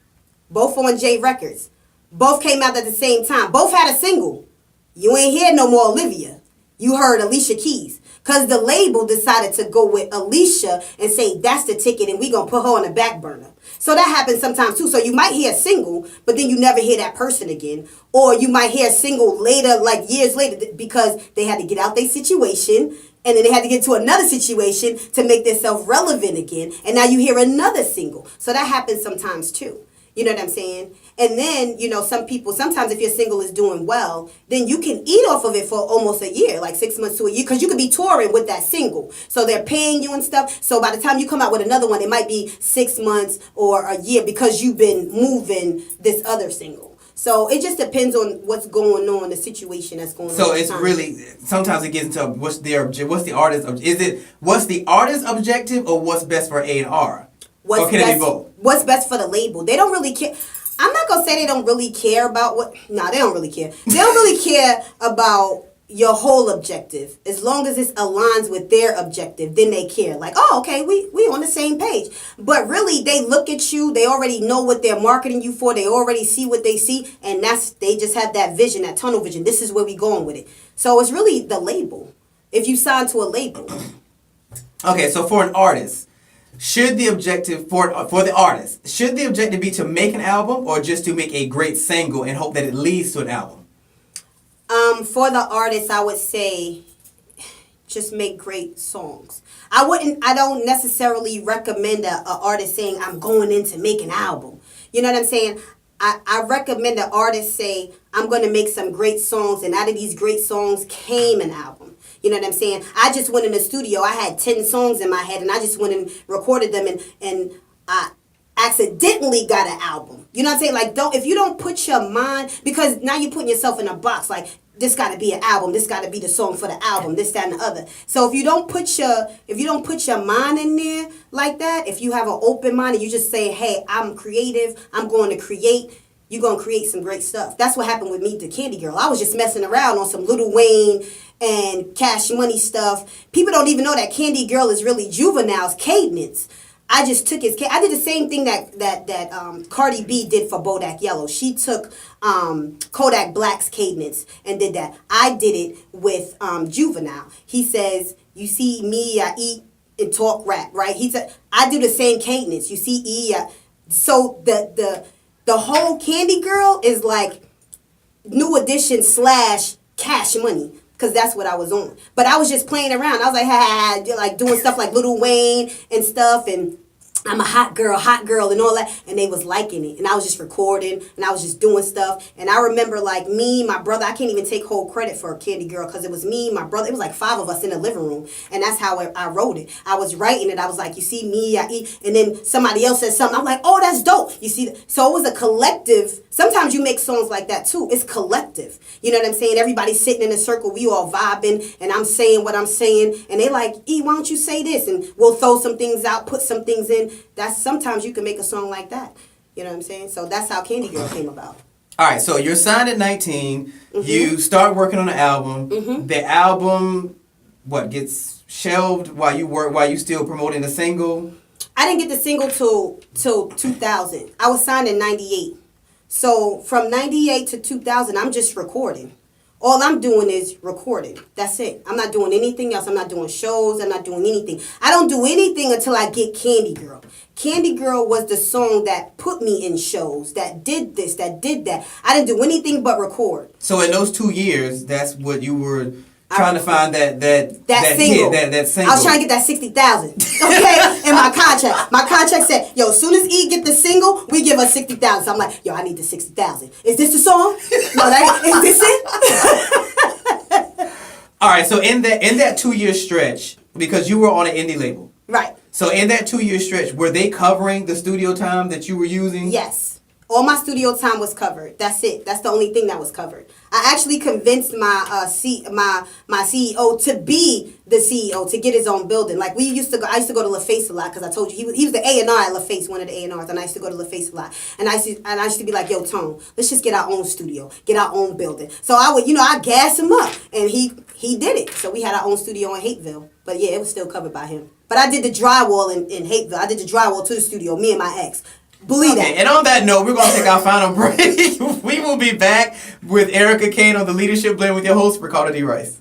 both on J Records, both came out at the same time. Both had a single. You ain't hear no more Olivia. You heard Alicia Keys. Because the label decided to go with Alicia and say that's the ticket and we going to put her on the back burner. So that happens sometimes too. So you might hear a single, but then you never hear that person again. Or you might hear a single later, like years later, because they had to get out their situation. And then they had to get to another situation to make themselves relevant again. And now you hear another single. So that happens sometimes too. You know what I'm saying? And then, you know, sometimes if your single is doing well, then you can eat off of it for almost a year, like 6 months to a year, because you could be touring with that single. So they're paying you and stuff. So by the time you come out with another one, it might be 6 months or a year because you've been moving this other single. So it just depends on what's going on, the situation that's going on. So it's really, sometimes it gets into what's the artist's objective or what's best for A&R? Or can it be both? What's best for the label? They don't really care. I'm not going to say they don't really care about what... No, they don't really care. They don't really care about your whole objective. As long as it aligns with their objective, then they care. Like, oh, okay, we on the same page. But really, they look at you. They already know what they're marketing you for. They already see what they see. And they just have that vision, that tunnel vision. This is where we going with it. So it's really the label. If you sign to a label. Okay, so for an artist... should the objective for the artist, should the objective be to make an album or just to make a great single and hope that it leads to an album? For the artist, I would say just make great songs. I don't necessarily recommend a artist saying I'm going in to make an album. You know what I'm saying? I recommend the artist say I'm going to make some great songs, and out of these great songs came an album. You know what I'm saying? I just went in the studio. I had 10 songs in my head, and I just went and recorded them, and I accidentally got an album. You know what I'm saying? Like, if you don't put your mind, because now you're putting yourself in a box, like, this got to be an album. This got to be the song for the album. This, that, and the other. So if you don't put your mind in there like that, if you have an open mind and you just say, hey, I'm creative, I'm going to create, you're going to create some great stuff. That's what happened with me, the Candy Girl. I was just messing around on some Lil Wayne and Cash Money stuff. People don't even know that Candy Girl is really Juvenile's cadence. I just took his... I did the same thing that Cardi B did for Bodak Yellow. She took Kodak Black's cadence and did that. I did it with Juvenile. He says, you see me, I eat and talk rap, right? He said, I do the same cadence. You see E. So the whole Candy Girl is like New Edition / Cash Money. Because that's what I was on. But I was just playing around. I was like, like doing stuff like Lil Wayne and stuff. And I'm a hot girl, and all that. And they was liking it. And I was just recording, and I was just doing stuff. And I remember, like, me, my brother, I can't even take whole credit for Candy Girl, because it was me, my brother. It was like 5 of us in the living room. And that's how I wrote it. I was writing it. I was like, you see me, I eat. And then somebody else said something. I'm like, oh, that's dope. You see? So it was a collective. Sometimes you make songs like that, too. It's collective. You know what I'm saying? Everybody's sitting in a circle. We all vibing. And I'm saying what I'm saying. And they like, E, why don't you say this? And we'll throw some things out, put some things in. That's sometimes you can make a song like that. You know what I'm saying? So that's how Candy Girl came about. All right, so you're signed at 19. You start working on the album. The album, gets shelved while you still promoting the single? I didn't get the single till 2000. I was signed in 98. So from 98 to 2000, I'm just recording. All I'm doing is recording. That's it. I'm not doing anything else. I'm not doing shows. I'm not doing anything. I don't do anything until I get Candy Girl. Candy Girl was the song that put me in shows, that did this, that did that. I didn't do anything but record. So in those 2 years, that's what you were trying to find that single. That single. I was trying to get that 60,000. Okay, in my contract. My contract said, yo, as soon as E get the single, we give her 60,000. So I'm like, yo, I need the 60,000. Is this the song? No, is this it? All right. So in that 2-year stretch, because you were on an indie label, right? So in that 2-year stretch, were they covering the studio time that you were using? Yes. All my studio time was covered. That's it. That's the only thing that was covered. I actually convinced my my CEO to be the CEO, to get his own building. Like I used to go to LaFace a lot, because I told you he was the A&R at LaFace, one of the A&Rs, and I used to go to LaFace a lot. And I used to be like, yo, Tone, let's just get our own studio, get our own building. So I would, I gas him up, and he did it. So we had our own studio in Hateville. But yeah, it was still covered by him. But I did the drywall in Hateville. I did the drywall to the studio, me and my ex. Believe that. And on that note, we're going to take our final break. We will be back with Erica Kane on the Leadership Blend with your host, Ricardo D. Rice.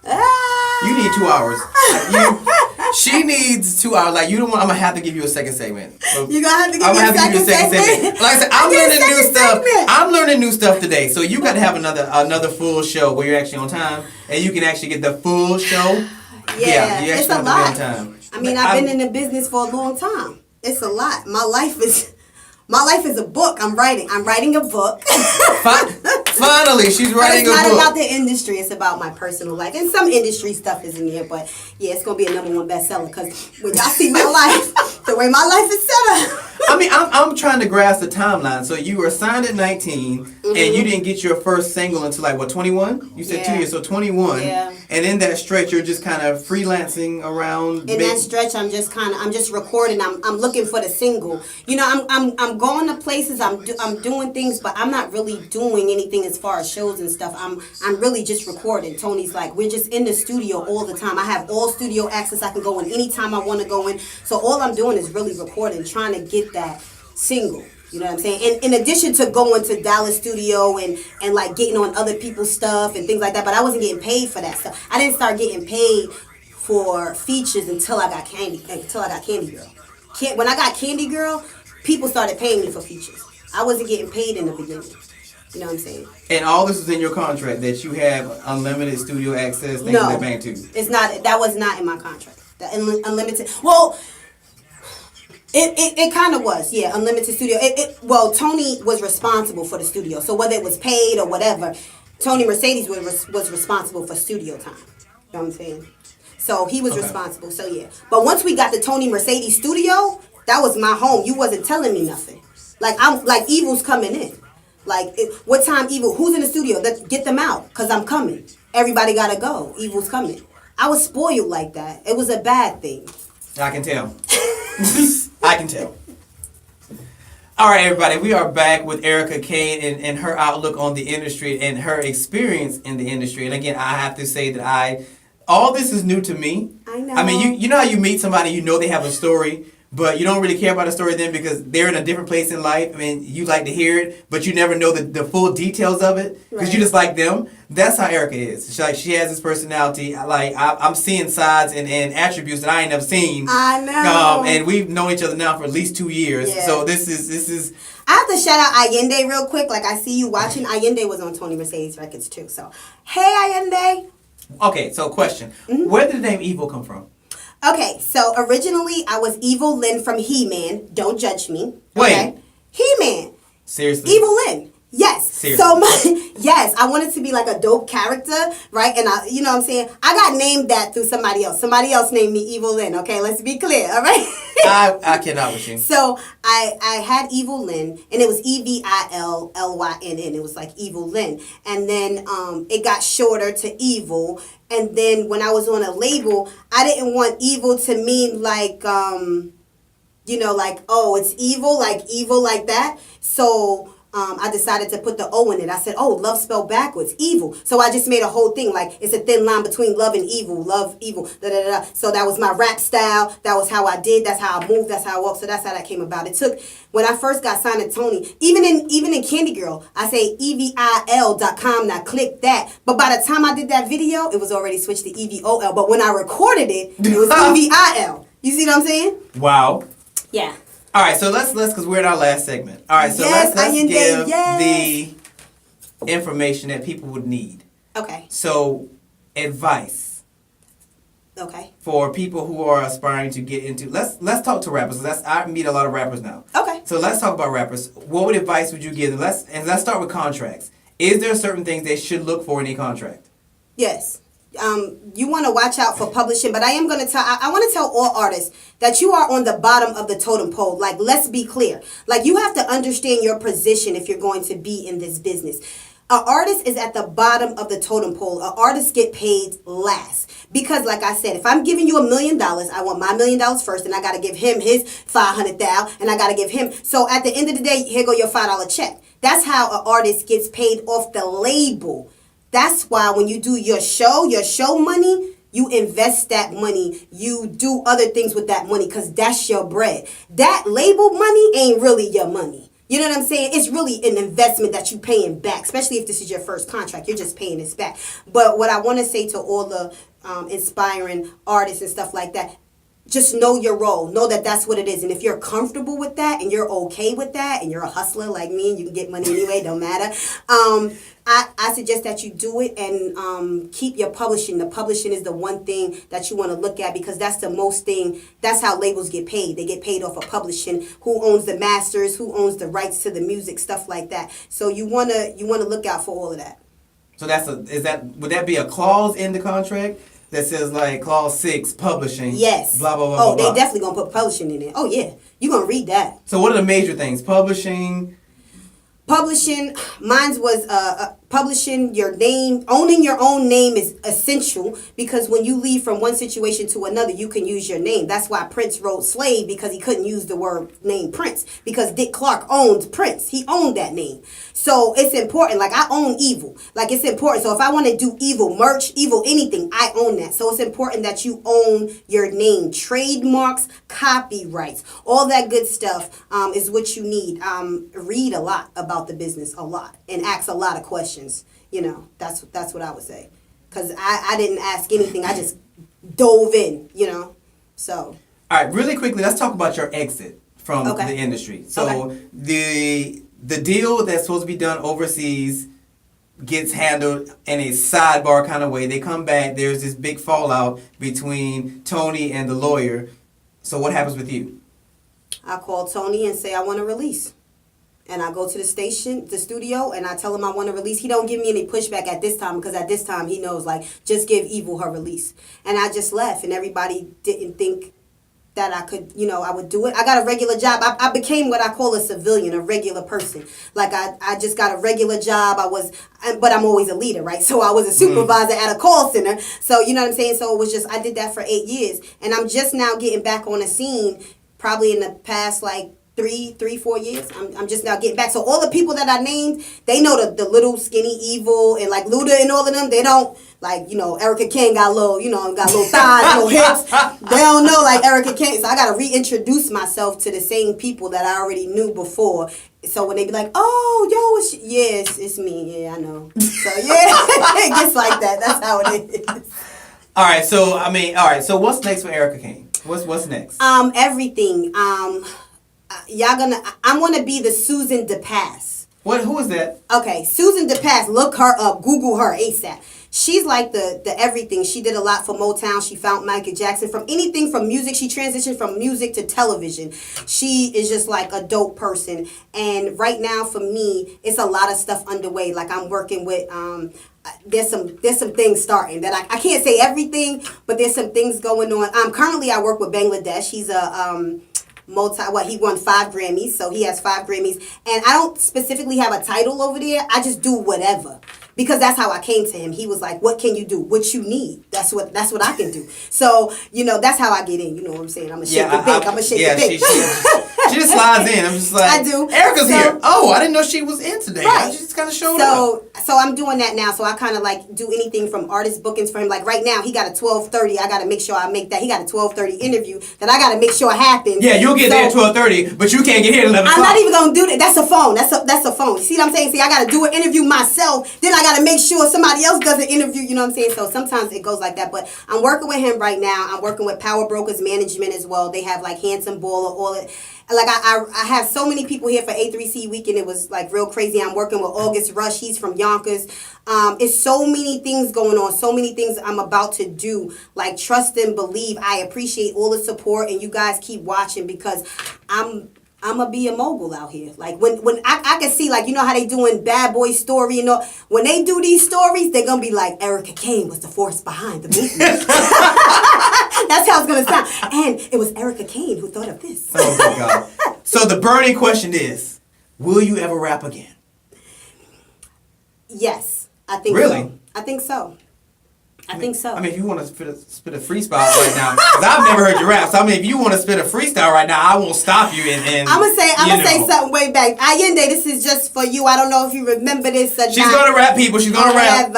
You need 2 hours. She needs 2 hours. Like, you don't want, I'm going to have to give you a second segment. You're going to have to give me a second segment. Like I said, I'm learning new stuff. I'm learning new stuff today. So you got to have another full show where you're actually on time, and you can actually get the full show. Yeah, you it's a have to be lot. on time. I mean, I've been in the business for a long time. It's a lot. My life is a book. I'm writing a book. Finally, she's writing a book. It's not about the industry. It's about my personal life. And some industry stuff is in here. But, yeah, it's going to be a #1 bestseller. Because when y'all see my life, the way my life is set up. I mean, I'm trying to grasp the timeline. So you were signed at 19, and you didn't get your first single until, 21? You said 2 years, so 21. Yeah. And in that stretch, you're just kind of freelancing around. In that stretch, I'm just recording. I'm looking for the single. I'm going to places. I'm doing things, but I'm not really doing anything as far as shows and stuff. I'm really just recording. Tony's like, we're just in the studio all the time. I have all studio access. I can go in anytime I want to go in. So all I'm doing is really recording, trying to get that single. You know what I'm saying? And in addition to going to Dallas studio and like getting on other people's stuff and things like that, but I wasn't getting paid for that stuff. I didn't start getting paid for features until I got Candy Girl. When I got Candy Girl, people started paying me for features. I wasn't getting paid in the beginning. You know what I'm saying? And all this is in your contract, that you have unlimited studio access, things like that too? It's not. That was not in my contract. The unlimited. Well, it kind of was. Yeah, unlimited studio. Well, Tony was responsible for the studio. So whether it was paid or whatever, Tony Mercedes was responsible for studio time. You know what I'm saying? So he was responsible. So yeah. But once we got the Tony Mercedes studio, that was my home. You wasn't telling me nothing. Like Evil's coming in. Like, what time Evil? Who's in the studio? Let's get them out, because I'm coming. Everybody got to go. Evil's coming. I was spoiled like that. It was a bad thing. I can tell. I can tell. All right, everybody. We are back with Erica Kane and her outlook on the industry and her experience in the industry. And again, I have to say that all this is new to me. I know. I mean, you know how you meet somebody, you know they have a story, but you don't really care about the story then because they're in a different place in life. I mean, you like to hear it, but you never know the full details of it because you just like them. That's how Erica is. She has this personality. I'm seeing sides and attributes that I ain't never seen. I know. And we've known each other now for at least 2 years. Yeah. So this is. I have to shout out Allende real quick. Like, I see you watching. Allende was on Tony Mercedes Records too. So, hey, Allende. Okay, so question. Mm-hmm. Where did the name Evil come from? Okay, so originally I was Evil Lynn from He-Man. Don't judge me. Wait. Okay? He-Man. Seriously? Evil Lynn. Yes. Seriously. So yes, I wanted to be like a dope character, right? And you know what I'm saying? I got named that through somebody else. Somebody else named me Evil Lynn. Okay, let's be clear, all right? I cannot with you. So I had Evil Lynn, and it was EVILLYNN. It was like Evil Lynn, and then it got shorter to Evil. And then when I was on a label, I didn't want evil to mean like like, oh, it's evil like that. So I decided to put the O in it. I said, oh, love spelled backwards, evil. So I just made a whole thing like it's a thin line between love and evil, love, evil, da da da. So that was my rap style. That was how I did. That's how I moved. That's how I walked. So that's how that came about. It took, when I first got signed to Tony, even in Candy Girl, I say EVIL.com. Now click that. But by the time I did that video, it was already switched to EVOL. But when I recorded it, it was EVIL. You see what I'm saying? Wow. Yeah. All right, so let's because we're in our last segment. All right, so Yes, let's Onion Day, give yes. the information that people would need. Okay. So, advice Okay. for people who are aspiring to get into. Let's talk to rappers. I meet a lot of rappers now. Okay. So let's talk about rappers. What advice would you give them? Let's start with contracts. Is there certain things they should look for in a contract? Yes. You want to watch out for publishing, but I am going to tell, I want to tell all artists that you are on the bottom of the totem pole. Like, let's be clear. Like, you have to understand your position if you're going to be in this business. An artist is at the bottom of the totem pole. An artist get paid last. Because, like I said, if I'm giving you $1 million, I want my $1 million first, and I got to give him his $500,000, and I got to give him. So, at the end of the day, here go your $5 check. That's how an artist gets paid off the label. That's why when you do your show money, you invest that money. You do other things with that money because that's your bread. That label money ain't really your money. You know what I'm saying? It's really an investment that you paying back, especially if this is your first contract. You're just paying this back. But what I want to say to all the inspiring artists and stuff like that, just know your role. Know that that's what it is. And if you're comfortable with that and you're okay with that and you're a hustler like me and you can get money anyway, don't matter. I suggest that you do it and keep your publishing. The publishing is the one thing that you want to look at because that's the most thing. That's how labels get paid. They get paid off of publishing. Who owns the masters? Who owns the rights to the music? Stuff like that. So you wanna look out for all of that. So would that be a clause in the contract? That says like clause 6, publishing. Yes. Blah blah blah. Oh, blah, they definitely gonna put publishing in it. Oh yeah, you gonna read that. So what are the major things? Publishing. Mine was publishing your name. Owning your own name is essential because when you leave from one situation to another, you can use your name. That's why Prince wrote Slave because he couldn't use the word name Prince because Dick Clark owned Prince. He owned that name. So it's important. Like I own Evil. Like it's important. So if I want to do Evil merch, Evil anything, I own that. So it's important that you own your name. Trademarks, copyrights, all that good stuff is what you need. Read a lot about the business, a lot, and ask a lot of questions. You know, that's what I would say. Because I didn't ask anything. I just dove in, you know. So. All right, really quickly, let's talk about your exit from the industry. So the deal that's supposed to be done overseas gets handled in a sidebar kind of way. They come back. There's this big fallout between Tony and the lawyer. So what happens with you? I call Tony and say I want to release. And I go to the studio, and I tell him I want to release. He don't give me any pushback at this time because at this time he knows, like, just give Evil her release. And I just left, and everybody didn't think that I could, I would do it. I got a regular job. I became what I call a civilian, a regular person. Like, I just got a regular job. But I'm always a leader, right? So I was a supervisor at a call center. So, you know what I'm saying? So it was just, I did that for 8 years. And I'm just now getting back on the scene, probably in the past, like, 4 years. I'm just now getting back. So all the people that I named, they know the little skinny Evil and like Luda and all of them. They don't like, Erica Kane got little thighs, little hips. They don't know like Erica Kane. So I got to reintroduce myself to the same people that I already knew before. So when they be like, oh, yo, it's me. Yeah, I know. So yeah, it gets like that. That's how it is. All right. So what's next for Erica Kane? What's next? Everything. I'm gonna be the Susan DePass. Who is that? Okay, Susan DePass. Look her up. Google her ASAP. she's like the everything. She did a lot for Motown. She found Michael Jackson. From anything from music, she transitioned from music to television. She is just like a dope person. And right now for me, it's a lot of stuff underway. Like I'm working with there's some things starting that I can't say everything, but there's some things going on. Currently I work with Bangladesh. He's a he won 5 Grammys, so he has 5 Grammys. And I don't specifically have a title over there. I just do whatever. Because that's how I came to him. He was like, what can you do? What you need? That's what I can do. So, that's how I get in. You know what I'm saying? I'm going to shake the bank. I'm going to shake the bank. She just slides in. I'm just like, I do. Erica's here. Oh, I didn't know she was in today. Right. She just kind of showed up. So I'm doing that now. So I kind of like do anything from artist bookings for him. Like right now, he got a 12:30. I got to make sure I make that. He got a 12:30 interview that I got to make sure happens. Yeah, you'll get there at 12:30, but you can't get here at 11 o'clock. I'm not even going to do that. That's a phone. That's a phone. See what I'm saying? See, I got to do an interview myself. Then I got to make sure somebody else does an interview. You know what I'm saying? So sometimes it goes like that. But I'm working with him right now. I'm working with Power Brokers Management as well. They have like Handsome Baller, all it. Like I have so many people here for A3C weekend. It was like real crazy. I'm working with August Rush. He's from Yonkers. It's so many things going on. So many things I'm about to do. Like trust and believe. I appreciate all the support, and you guys keep watching because I'm gonna be a mogul out here. Like when I can see, like, you know how they doing Bad Boy Story and all. When they do these stories, they're gonna be like, Erica Kane was the force behind the movement. That's how it's gonna sound. And it was Erica Kane who thought of this. Oh my God. So the burning question is, will you ever rap again? Yes, I think really? So. I think so. I think so. I mean, if you want to spit a freestyle right now, because I've never heard you rap. So I mean, if you want to spit a freestyle right now, I won't stop you. And I'm gonna say something way back. Allende, this is just for you. I don't know if you remember this or She's gonna rap, people. She's gonna rap.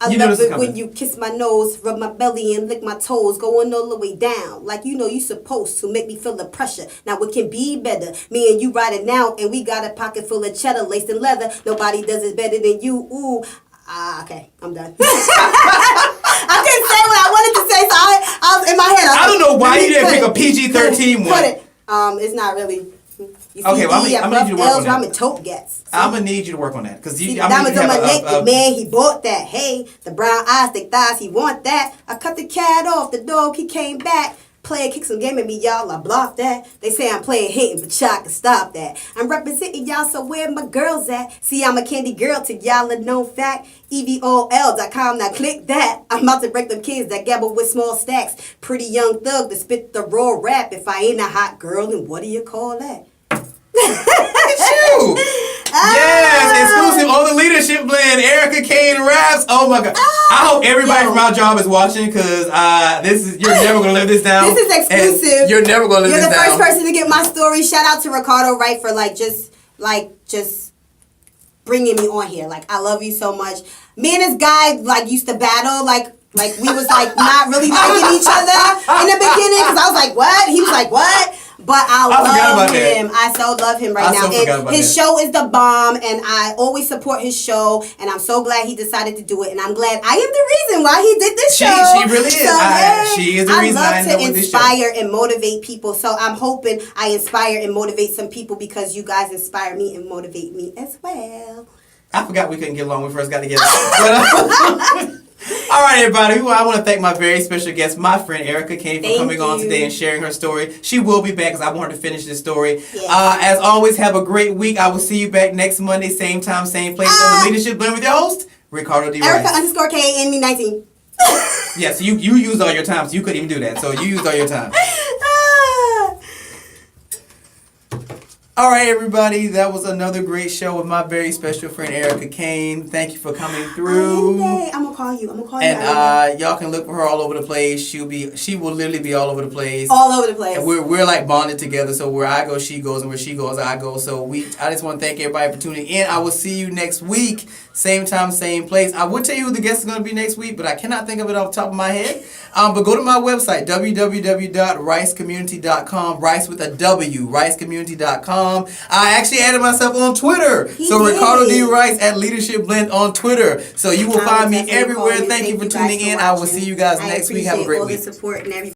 I love it when you kiss my nose, rub my belly and lick my toes, going all the way down. Like you supposed to make me feel the pressure. Now what can be better? Me and you riding out, and we got a pocket full of cheddar, laced in leather. Nobody does it better than you. Ooh. Okay, I'm done. I didn't say what I wanted to say, so I was in my head. I don't know why you didn't pick a PG-13 one. Put it. It's not really. You see, okay, well, I'm gonna need you to work on that. I'm a tote gets. I'm gonna need you to work on that because you. Diamonds on my neck, the man he bought that. Hey, the brown eyes, thick thighs, he want that. I cut the cat off, the dog he came back. Player kick some game at me, y'all. I blocked that. They say I'm playing hating, but y'all can stop that. I'm representing y'all, so where my girls at? See, I'm a candy girl to y'all, a known fact. EVOL.com, now click that. I'm about to break them kids that gamble with small stacks. Pretty young thug to spit the raw rap. If I ain't a hot girl, then what do you call that? It's you. Yes, exclusive on the Leadership Blend. Erica Kane raps. Oh my God! I hope everybody from our job is watching because you're never gonna live this down. This is exclusive. You're never gonna live this down. You're the first person to get my story. Shout out to Ricardo Wright for just bringing me on here. Like I love you so much. Me and this guy used to battle like we was not really liking each other in the beginning because I was like, what? He was like, what? But I love him. I so love him right now. And his show is the bomb, and I always support his show. And I'm so glad he decided to do it. And I'm glad I am the reason why he did this show. She really is. So, she is the reason I love to inspire and motivate people. So I'm hoping I inspire and motivate some people because you guys inspire me and motivate me as well. I forgot we couldn't get along when we first got together. All right, everybody. I want to thank my very special guest, my friend Erica Kane, for coming on today and sharing her story. She will be back because I want her to finish this story. Yes. As always, have a great week. I will see you back next Monday, same time, same place on the Leadership Blend with your host, Ricardo D. Rice. Erica_K19. Yes, you used all your time, so you couldn't even do that. So you used all your time. All right, everybody. That was another great show with my very special friend Erica Kane. Thank you for coming through. I'm gonna call you. And y'all can look for her all over the place. She will literally be all over the place. All over the place. And we're like bonded together. So where I go, she goes, and where she goes, I go. So I just want to thank everybody for tuning in. I will see you next week, same time, same place. I would tell you who the guest is going to be next week, but I cannot think of it off the top of my head. But go to my website, www.ricecommunity.com. Rice with a W, ricecommunity.com. I actually added myself on Twitter. Ricardo D. Rice at Leadership Blend on Twitter. So you will find me everywhere. Thank you for tuning in. I will see you guys next week. Have a great week. All the support and everything.